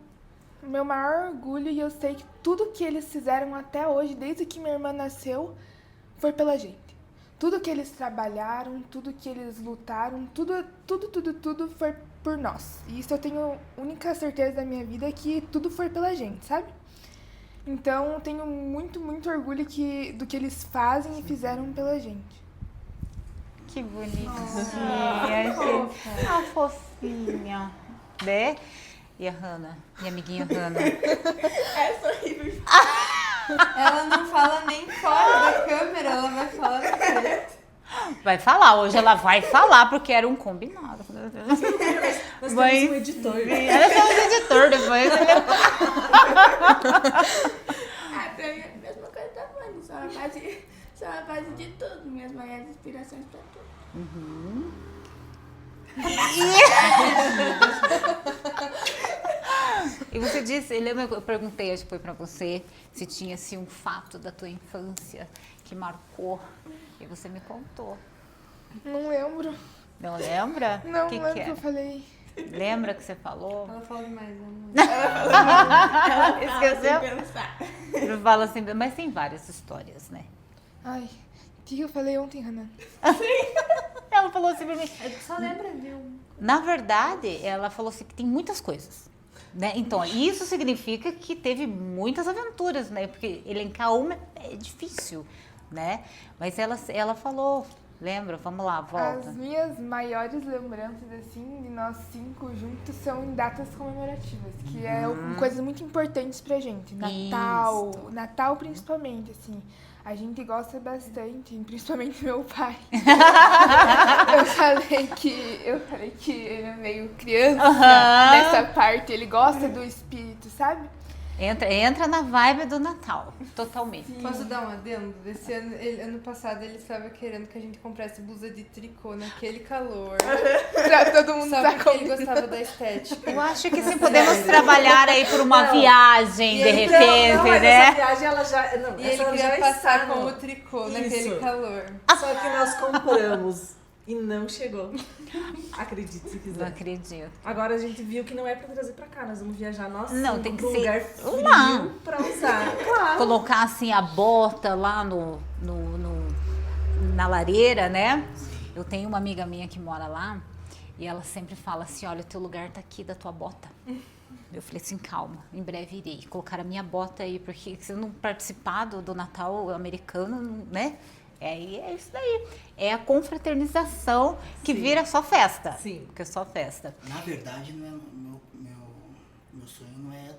meu maior orgulho e eu sei que tudo que eles fizeram até hoje, desde que minha irmã nasceu, foi pela gente. Tudo que eles trabalharam, tudo que eles lutaram, tudo foi por nós. E isso eu tenho única certeza da minha vida que tudo foi pela gente, sabe? Então, eu tenho muito, muito orgulho do que eles fazem e fizeram pela gente. Que bonitinha, gente. Ah, fofinha. Né? E a Hannah? Minha amiguinha Hannah. Ela não fala nem fora da câmera, ela vai falar na frente. Vai falar, hoje ela vai falar, porque era um combinado. Nós temos Mas- um editor. Ela é um editor depois. Ah, pra mim é a mesma coisa da Fanny, são a base de tudo, minhas maiores inspirações pra tudo. E você disse, lembra que eu perguntei, acho que foi pra você, se tinha assim, um fato da tua infância que marcou. E você me contou. Não lembro. Não lembra? Não O que lembro que que eu é? falei. Lembra que você falou? Ela fala demais, né? Esqueceu? Sem pensar. Eu falo assim, mas tem várias histórias, né? Ai, o que eu falei ontem, Hannah? Ela falou assim pra mim. Só lembra de um. Na verdade, ela falou assim que tem muitas coisas. Né? Então, isso significa que teve muitas aventuras, né? Porque elencar uma é difícil, né? Mas ela falou, lembra? Vamos lá, volta. As minhas maiores lembranças, assim, de nós 5 juntos são em datas comemorativas, que é coisas muito importantes pra gente. Natal, Isso. Natal principalmente, assim. A gente gosta bastante, principalmente meu pai. eu falei que ele é meio criança nessa parte, ele gosta do espírito, sabe? Entra na vibe do Natal, totalmente. Posso dar um adendo? Esse ano passado ele estava querendo que a gente comprasse blusa de tricô naquele calor. Pra todo mundo Só usar porque ele gostava da estética. Eu acho que sim, podemos trabalhar aí por uma Não. viagem, E de aí, repente, mas né? essa viagem ela já. Não, E essa ele ela queria já passar está com no- o tricô Isso. naquele calor. Só que nós compramos e não chegou. Acredite se Não quiser. acredito. Agora a gente viu que não é pra trazer pra cá. Nós vamos viajar nós Não, cinco tem que pra um ser lugar frio lá. pra usar. Claro. Colocar assim a bota lá na lareira, né? Eu tenho uma amiga minha que mora lá e ela sempre fala assim, olha, o teu lugar tá aqui da tua bota. Eu falei assim, calma, em breve irei colocar a minha bota aí, porque se eu não participar do Natal americano, né? É isso daí. É a confraternização que Sim. vira só festa. Sim. Porque é só festa. Na verdade, não é, meu sonho não é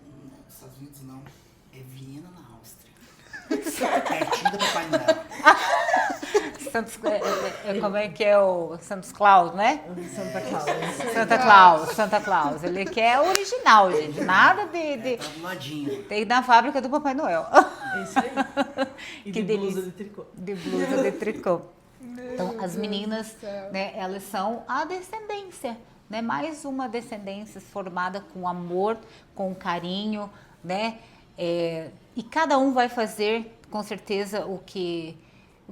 nos Estados Unidos, não. É Viena, na Áustria. Pertinho da Papai Noel. Como é que é o Santos Claus, né? Santa Claus. Santa Claus. Ele quer o original, gente. Nada de Tá do ladinho. tem na fábrica do Papai Noel. É isso aí. E Que de blusa delícia. de tricô. De blusa de tricô. Então, Meu as Deus meninas, do céu. né, elas são a descendência, né? Mais uma descendência formada com amor, com carinho, né? E cada um vai fazer, com certeza, o que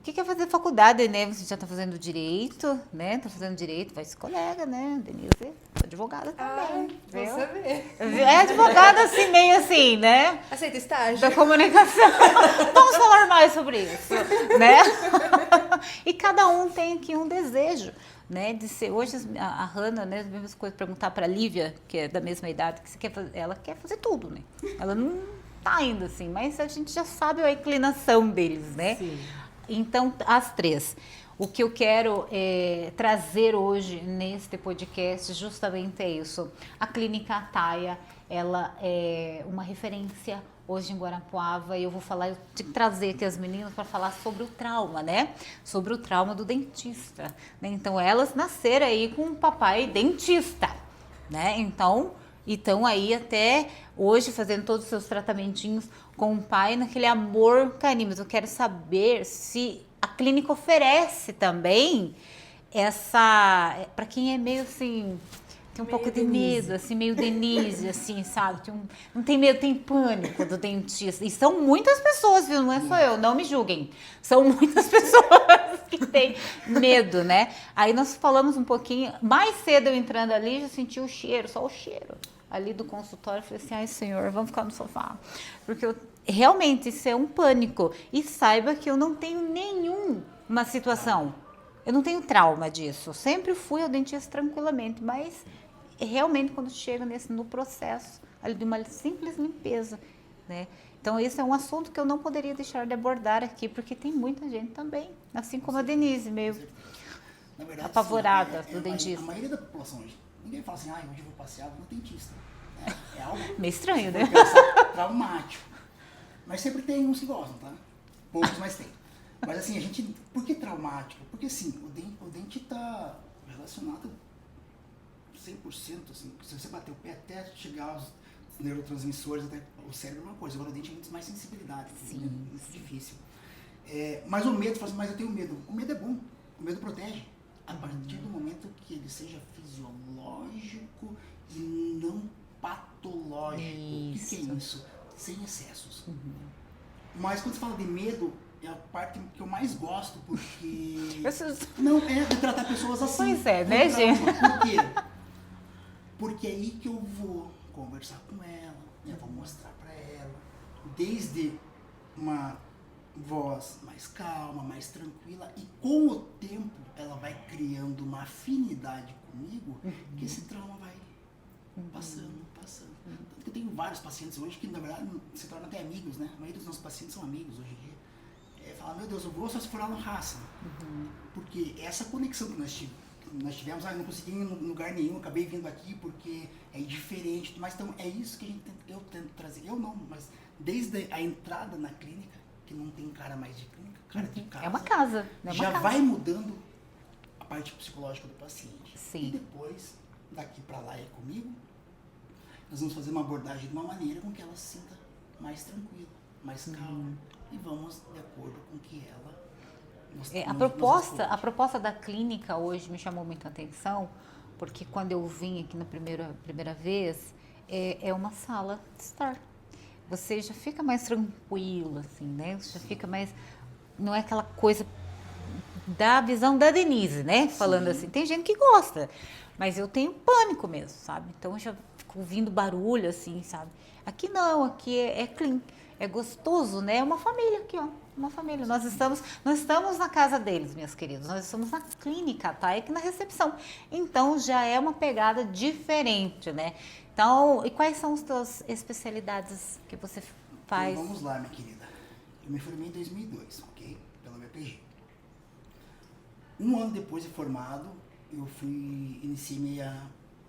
quer fazer faculdade, né? Você já está fazendo direito, né? Tá fazendo direito, vai ser colega, né? Denise, advogada também, Vou viu? saber. É advogada assim, meio assim, né? Aceita estágio? Da comunicação. Vamos falar mais sobre isso, né? E cada um tem aqui um desejo, né? De ser. Hoje a Hannah, né? As mesmas coisas, perguntar para a Lívia, que é da mesma idade, que você quer fazer, ela quer fazer tudo, né? Ela não tá indo assim, mas a gente já sabe a inclinação deles, né? Sim. Então, as três. O que eu quero trazer hoje neste podcast justamente é isso. A Clínica Ataia, ela é uma referência hoje em Guarapuava, e eu vou falar, eu tenho que trazer aqui as meninas para falar sobre o trauma, né? Sobre o trauma do dentista, né? Então, elas nasceram aí com um papai dentista, né? Então, e estão aí até hoje fazendo todos os seus tratamentinhos com o pai naquele amor, carinho. Mas eu quero saber se a clínica oferece também essa, para quem é meio assim, tem um pouco de medo, assim, meio Denise, assim, sabe? Não tem medo, tem pânico do dentista. E são muitas pessoas, viu? Não é só eu, não me julguem. São muitas pessoas que têm medo, né? Aí nós falamos um pouquinho, mais cedo eu entrando ali, já senti o cheiro, só o cheiro ali do consultório. Eu falei assim, ai senhor, vamos ficar no sofá. Porque realmente isso é um pânico. E saiba que eu não tenho nenhuma situação. Eu não tenho trauma disso. Eu sempre fui ao dentista tranquilamente, mas realmente quando chega no processo ali de uma simples limpeza, né? Então esse é um assunto que eu não poderia deixar de abordar aqui, porque tem muita gente também, assim como a Denise, meio Na verdade, apavorada sim, do dentista. A maioria da população hoje, ninguém fala assim, hoje eu vou passear no dentista. É algo Meio estranho, né? traumático. Mas sempre tem uns que gostam, tá? Poucos, mas tem. Mas assim, por que traumático? Porque assim, o dente está relacionado 100%, assim, se você bater o pé até chegar aos neurotransmissores, até o cérebro é uma coisa, agora o dente é muito mais sensibilidade, Sim. é muito difícil. Mas o medo, fala assim, mas eu tenho medo. O medo é bom, o medo protege. A partir do momento que ele seja fisiológico e não patológico. O que é isso? Sem excessos. Mas quando você fala de medo, é a parte que eu mais gosto, porque... Não, é de tratar pessoas assim. Pois é, né, gente? Por quê? Porque é aí que eu vou conversar com ela, eu vou mostrar pra ela, desde uma voz mais calma, mais tranquila, e com o tempo ela vai criando uma afinidade comigo, que esse trauma vai passando. Tanto que eu tenho vários pacientes hoje que, na verdade, se tornam até amigos, né? A maioria dos nossos pacientes são amigos hoje em dia. Fala, meu Deus, eu vou só se for lá no raça. Porque essa conexão que nós tivemos, eu não consegui ir em lugar nenhum, acabei vindo aqui porque é diferente. Mas então é isso que eu tento trazer. Eu não, mas desde a entrada na clínica, que não tem cara mais de clínica, cara de casa. É uma casa, né? Já vai mudando a parte psicológica do paciente. Sim. E depois, daqui pra lá é comigo, nós vamos fazer uma abordagem de uma maneira com que ela se sinta mais tranquila, mais calma. E vamos de acordo com que ela... A proposta da clínica hoje me chamou muita atenção, porque quando eu vim aqui na primeira vez, é uma sala de estar. Você já fica mais tranquilo, assim, né? Você já fica mais... Não é aquela coisa da visão da Denise, né? Falando assim, tem gente que gosta, mas eu tenho pânico mesmo, sabe? Então eu já fico ouvindo barulho, assim, sabe? Aqui não, aqui é clean, é gostoso, né? É uma família aqui, ó. Uma família. Nós estamos na casa deles, meus queridos. Nós estamos na clínica, tá? É aqui na recepção. Então já é uma pegada diferente, né? Então, e quais são as tuas especialidades que você faz? Então, vamos lá, minha querida. Eu me formei em 2002, ok? Pela BPG. Um ano depois de formado, eu iniciei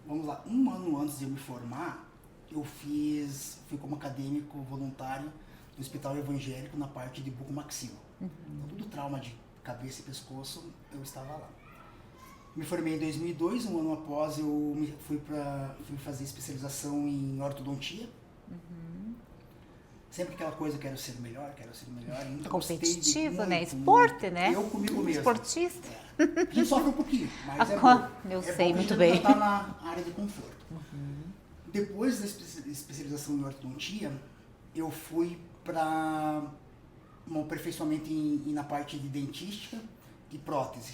vamos lá, um ano antes de eu me formar, eu fui como acadêmico voluntário no Hospital Evangélico na parte de bucomaxilo. Então, tudo trauma de cabeça e pescoço, eu estava lá. Me formei em 2002, um ano após eu fui fazer especialização em ortodontia. Sempre aquela coisa, quero ser melhor, nunca competitivo, muito, né? Esporte, né? Eu comigo mesmo. Esportista. A gente sofre um pouquinho, mas é bom. Eu É sei bom, muito a gente bem. já tá na área de conforto. Depois da especialização em ortodontia, eu fui para um aperfeiçoamento na parte de dentística e prótese,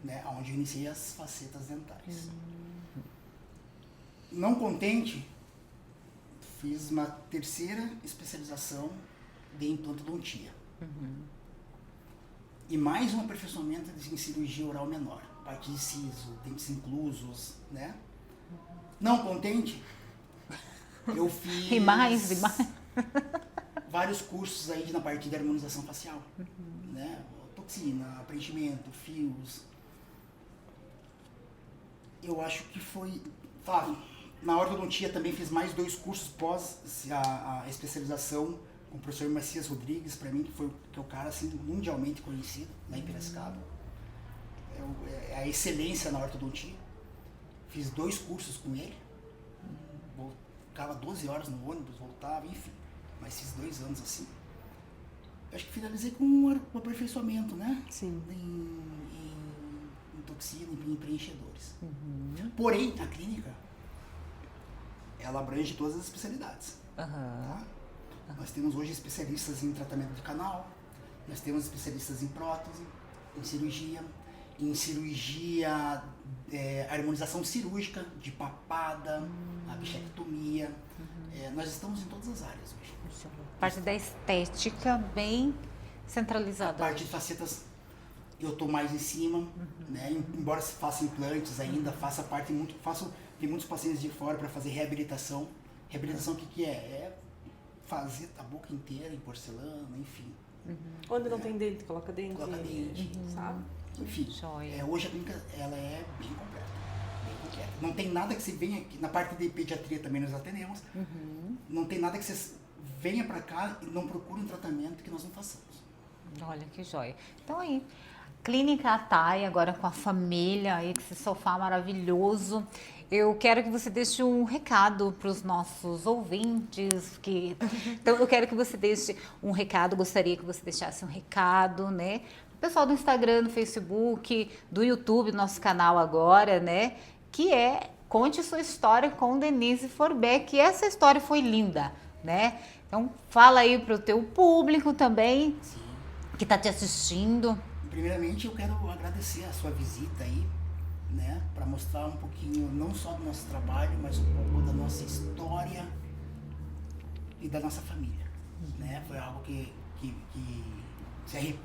né? Onde eu iniciei as facetas dentais. Não contente, fiz uma terceira especialização de implantodontia. E mais um aperfeiçoamento em cirurgia oral menor, parte de siso, dentes inclusos, né? Não contente, eu fiz E mais. vários cursos aí na parte de harmonização facial, né? toxina, preenchimento, fios. Eu acho que foi... na ortodontia também fiz mais 2 cursos pós a especialização com o professor Messias Rodrigues, para mim, que é o cara assim, mundialmente conhecido lá em Piracicaba. É a excelência na ortodontia. Fiz 2 cursos com ele. Ficava 12 horas no ônibus, voltava, enfim. Mas fiz 2 anos assim. Acho que finalizei com um aperfeiçoamento, né? Sim. Em toxina, em preenchedores. Porém, a clínica, ela abrange todas as especialidades. Tá? Nós temos hoje especialistas em tratamento de canal, nós temos especialistas em prótese, em cirurgia, harmonização cirúrgica, de papada, a bichectomia. Nós estamos em todas as áreas hoje. Parte da estética bem A centralizada. parte de facetas eu estou mais em cima, né? Embora se faça implantes ainda, tem muitos pacientes de fora para fazer reabilitação. Reabilitação o que é? É fazer a boca inteira em porcelana, enfim. Onde não tem dente, coloca dente. Coloca dente. Sabe? Enfim, Joia. hoje a clínica ela é bem completa. Bem completa. Não tem nada que você venha aqui, na parte de pediatria também nós atendemos, não tem nada que você venha para cá e não procure um tratamento que nós não façamos. Olha que joia. Então aí, Clínica Atay, agora com a família aí, com esse sofá maravilhoso. Eu quero que você deixe um recado para os nossos ouvintes. Então, eu quero que você deixe um recado, gostaria que você deixasse um recado, né? O pessoal do Instagram, do Facebook, do YouTube, nosso canal agora, né? Que é Conte Sua História com Denise Forbeck. E essa história foi linda, né? Então, fala aí para o teu público também, que está te assistindo. Primeiramente, eu quero agradecer a sua visita aí, né, para mostrar um pouquinho não só do nosso trabalho, mas um pouco da nossa história e da nossa família, né? Foi algo que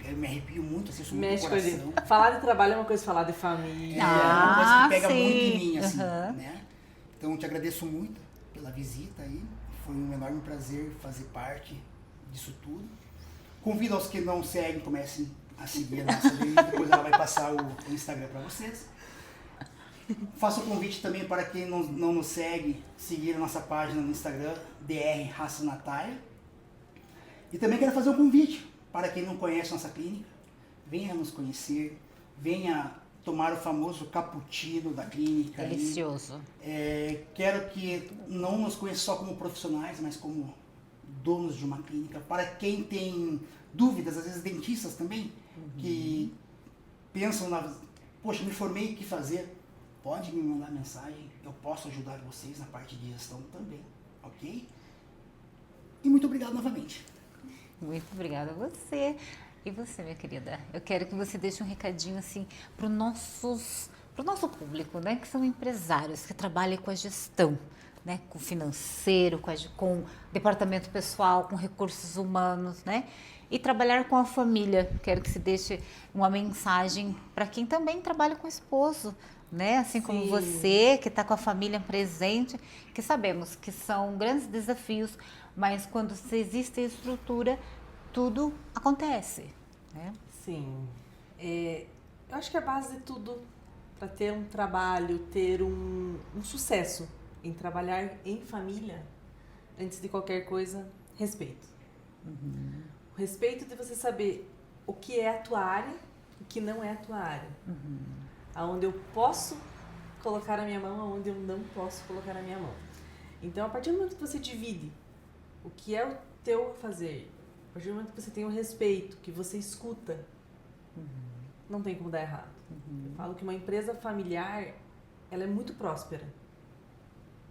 eu me arrepio muito, assim, eu sou muito Mexe com a coração. gente. Falar de trabalho é uma coisa, falar de família. É uma coisa que pega sim. muito em mim, assim, né? Então, eu te agradeço muito pela visita aí. Foi um enorme prazer fazer parte disso tudo. Convido aos que não seguem, comecem a seguir a nossa Denise, depois ela vai passar o Instagram para vocês. Faço o convite também para quem não nos segue, seguir a nossa página no Instagram, DR Raça Natália. E também quero fazer um convite para quem não conhece nossa clínica, venha nos conhecer, venha tomar o famoso cappuccino da clínica. Delicioso. Quero que não nos conheça só como profissionais, mas como donos de uma clínica. Para quem tem dúvidas, às vezes dentistas também, que pensam poxa, me formei, o que fazer? Pode me mandar mensagem, eu posso ajudar vocês na parte de gestão também, ok? E muito obrigado novamente. Muito obrigada a você. E você, minha querida? Eu quero que você deixe um recadinho assim para o nosso público, né? Que são empresários, que trabalham com a gestão, né? Com o financeiro, com o departamento pessoal, com recursos humanos, né? E trabalhar com a família. Quero que você deixe uma mensagem para quem também trabalha com o esposo, né? Assim como você, que está com a família presente, que sabemos que são grandes desafios, mas quando existe estrutura, tudo acontece, né? Sim. Eu acho que a base de tudo para ter um trabalho, ter um sucesso em trabalhar em família, antes de qualquer coisa, respeito. O respeito de você saber o que é a tua área, o que não é a tua área. Aonde eu posso colocar a minha mão, aonde eu não posso colocar a minha mão. Então, a partir do momento que você divide o que é o teu fazer, a partir do momento que você tem o respeito, que você escuta, não tem como dar errado. Eu falo que uma empresa familiar, ela é muito próspera,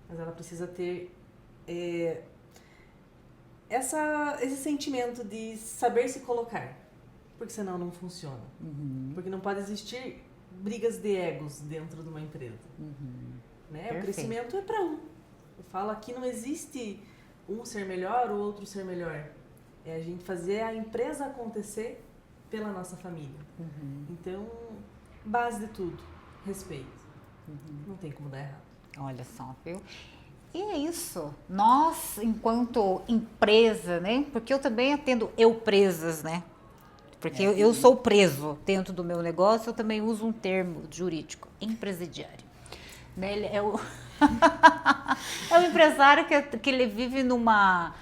mas ela precisa ter esse sentimento de saber se colocar, porque senão não funciona. Porque não pode existir brigas de egos dentro de uma empresa. Né? O crescimento é para um. Eu falo, aqui não existe um ser melhor, o outro ser melhor. É a gente fazer a empresa acontecer pela nossa família. Então, base de tudo, respeito. Não tem como dar errado. Olha só, viu? E é isso. Nós, enquanto empresa, né? Porque eu também atendo presas, né? porque eu sou preso dentro do meu negócio, eu também uso um termo jurídico, empresidiário. Né? Ele é o é o empresário que ele vive numa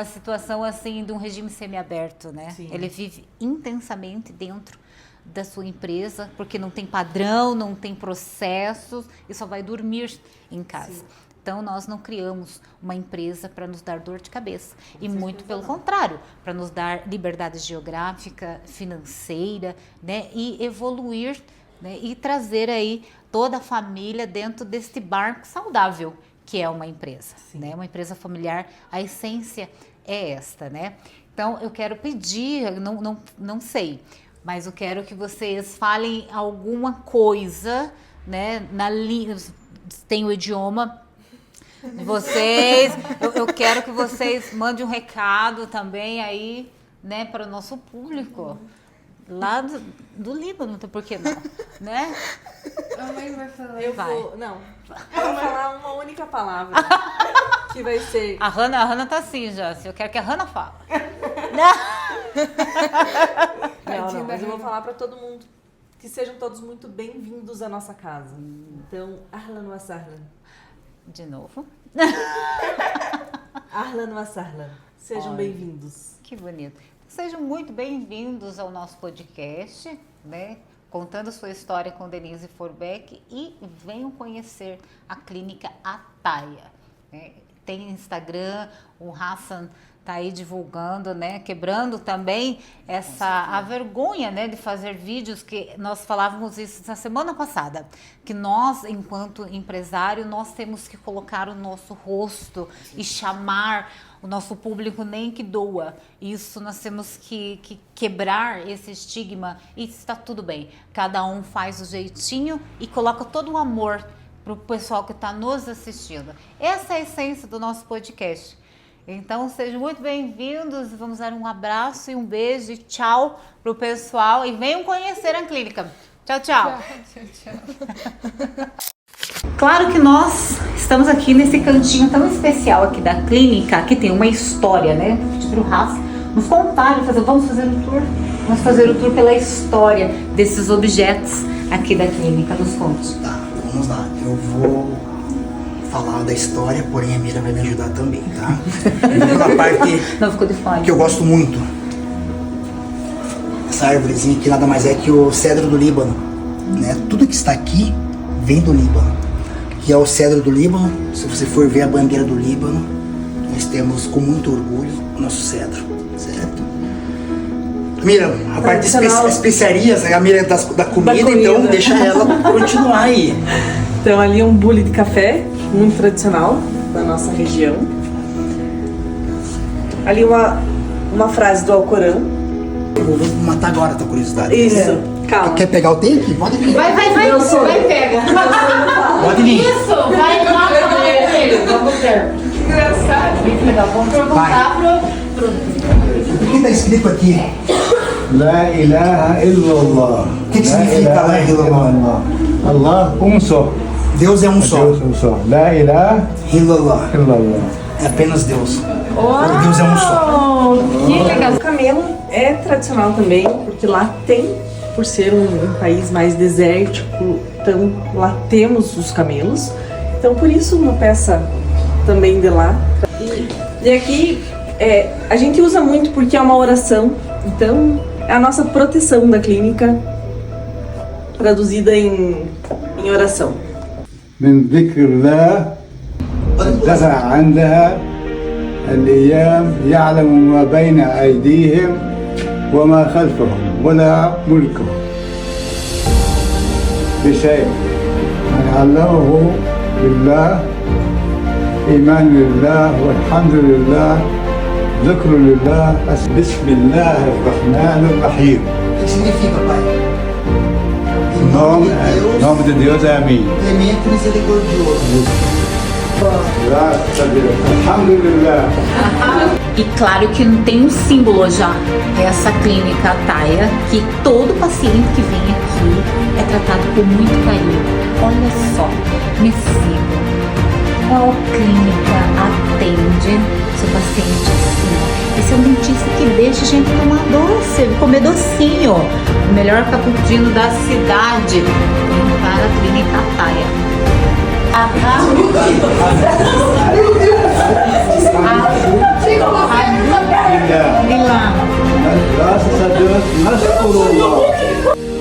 situação assim de um regime semiaberto, né? Sim. Ele vive intensamente dentro da sua empresa, porque não tem padrão, não tem processos e só vai dormir em casa. Sim. Então, nós não criamos uma empresa para nos dar dor de cabeça. E muito pelo contrário, para nos dar liberdade geográfica, financeira, né? E evoluir, né? E trazer aí toda a família dentro deste barco saudável, que é uma empresa, né? Uma empresa familiar, a essência é esta, né? Então, eu quero pedir, não sei, mas eu quero que vocês falem alguma coisa, né? Tem o idioma de vocês, eu quero que vocês mandem um recado também aí, né, para o nosso público lá do Líbano, então por que não, né? A mãe vai falar. Eu Vai. vou falar uma única palavra, que vai ser... A Hannah tá assim já, eu quero que a Hannah fale. Não, mas eu vou falar para todo mundo que sejam todos muito bem-vindos à nossa casa. Então, ahlan wa sahlan. De novo. Ahlan wa sahlan. Sejam Olha. bem-vindos. Que bonito. Sejam muito bem-vindos ao nosso podcast, né? Contando sua história com Denise Forbeck e venham conhecer a Clínica Ataia. Né? Tem Instagram, o Hassan tá aí divulgando, né? Quebrando também a vergonha, né? De fazer vídeos, que nós falávamos isso na semana passada, que nós, enquanto empresário, nós temos que colocar o nosso rosto e chamar o nosso público, nem que doa. Isso nós temos que quebrar esse estigma e está tudo bem. Cada um faz o jeitinho e coloca todo o amor para o pessoal que está nos assistindo. Essa é a essência do nosso podcast. Então, sejam muito bem-vindos. Vamos dar um abraço e um beijo e tchau para o pessoal. E venham conhecer a clínica. Tchau, tchau. Claro que nós estamos aqui nesse cantinho tão especial aqui da clínica, que tem uma história, né? Vou pedir pro Rafa nos contar, vamos fazer um tour. Vamos fazer o tour pela história desses objetos aqui da clínica. Nos conte. Tá, vamos lá. Eu vou falar da história, porém a Mira vai me ajudar também, tá? Uma parte Não ficou de fone. que eu gosto muito. Essa árvorezinha aqui nada mais é que o cedro do Líbano, né? Tudo que está aqui vem do Líbano, que é o cedro do Líbano. Se você for ver a bandeira do Líbano, nós temos com muito orgulho o nosso cedro, certo? Mira, a parte de especiarias, a Mira da comida, então deixa ela continuar aí. Então, ali é um bule de café, muito tradicional da nossa região. Ali uma frase do Alcorão. Eu vou matar agora a tua curiosidade. Isso, calma. Quer pegar o take? Pode vir. Vai, pega. Pode vir. Isso, vai lá pra ele. Vamos ver. Que engraçado. Vamos perguntar pro... O que está escrito aqui? لا إله إلا الله. O que significa lá em Allah? الله أنصر. Deus é um só. لا إله Illallah. إلا الله. É apenas Deus. Deus é um só. Que legal. O camelo é tradicional também, porque lá tem, por ser um país mais desértico, então lá temos os camelos. Então por isso uma peça também de lá. E aqui a gente usa muito porque é uma oração, então é a nossa proteção da clínica traduzida em oração. من ذكر الله دفع عندها الأيام يعلم ما بين أيديهم وما خلفهم ولا ملكهم بشيء من علمه بالله إيمان لله والحمد لله ذكر لله بسم الله الرحمن الرحيم. O que significa, pai? Em nome de Deus é amém. Clemente misericordioso. Graças a Deus. Alhamdulillah. E claro que tem um símbolo já, essa clínica Ataia, que todo paciente que vem aqui é tratado com muito carinho. Olha só, me sigam. Qual clínica atende seu paciente assim? Esse é um dentista que deixa a gente tomar doce, comer docinho. O melhor cappuccino da cidade. Vem para a Clínica Taia. Graças a Deus, nós coroamos.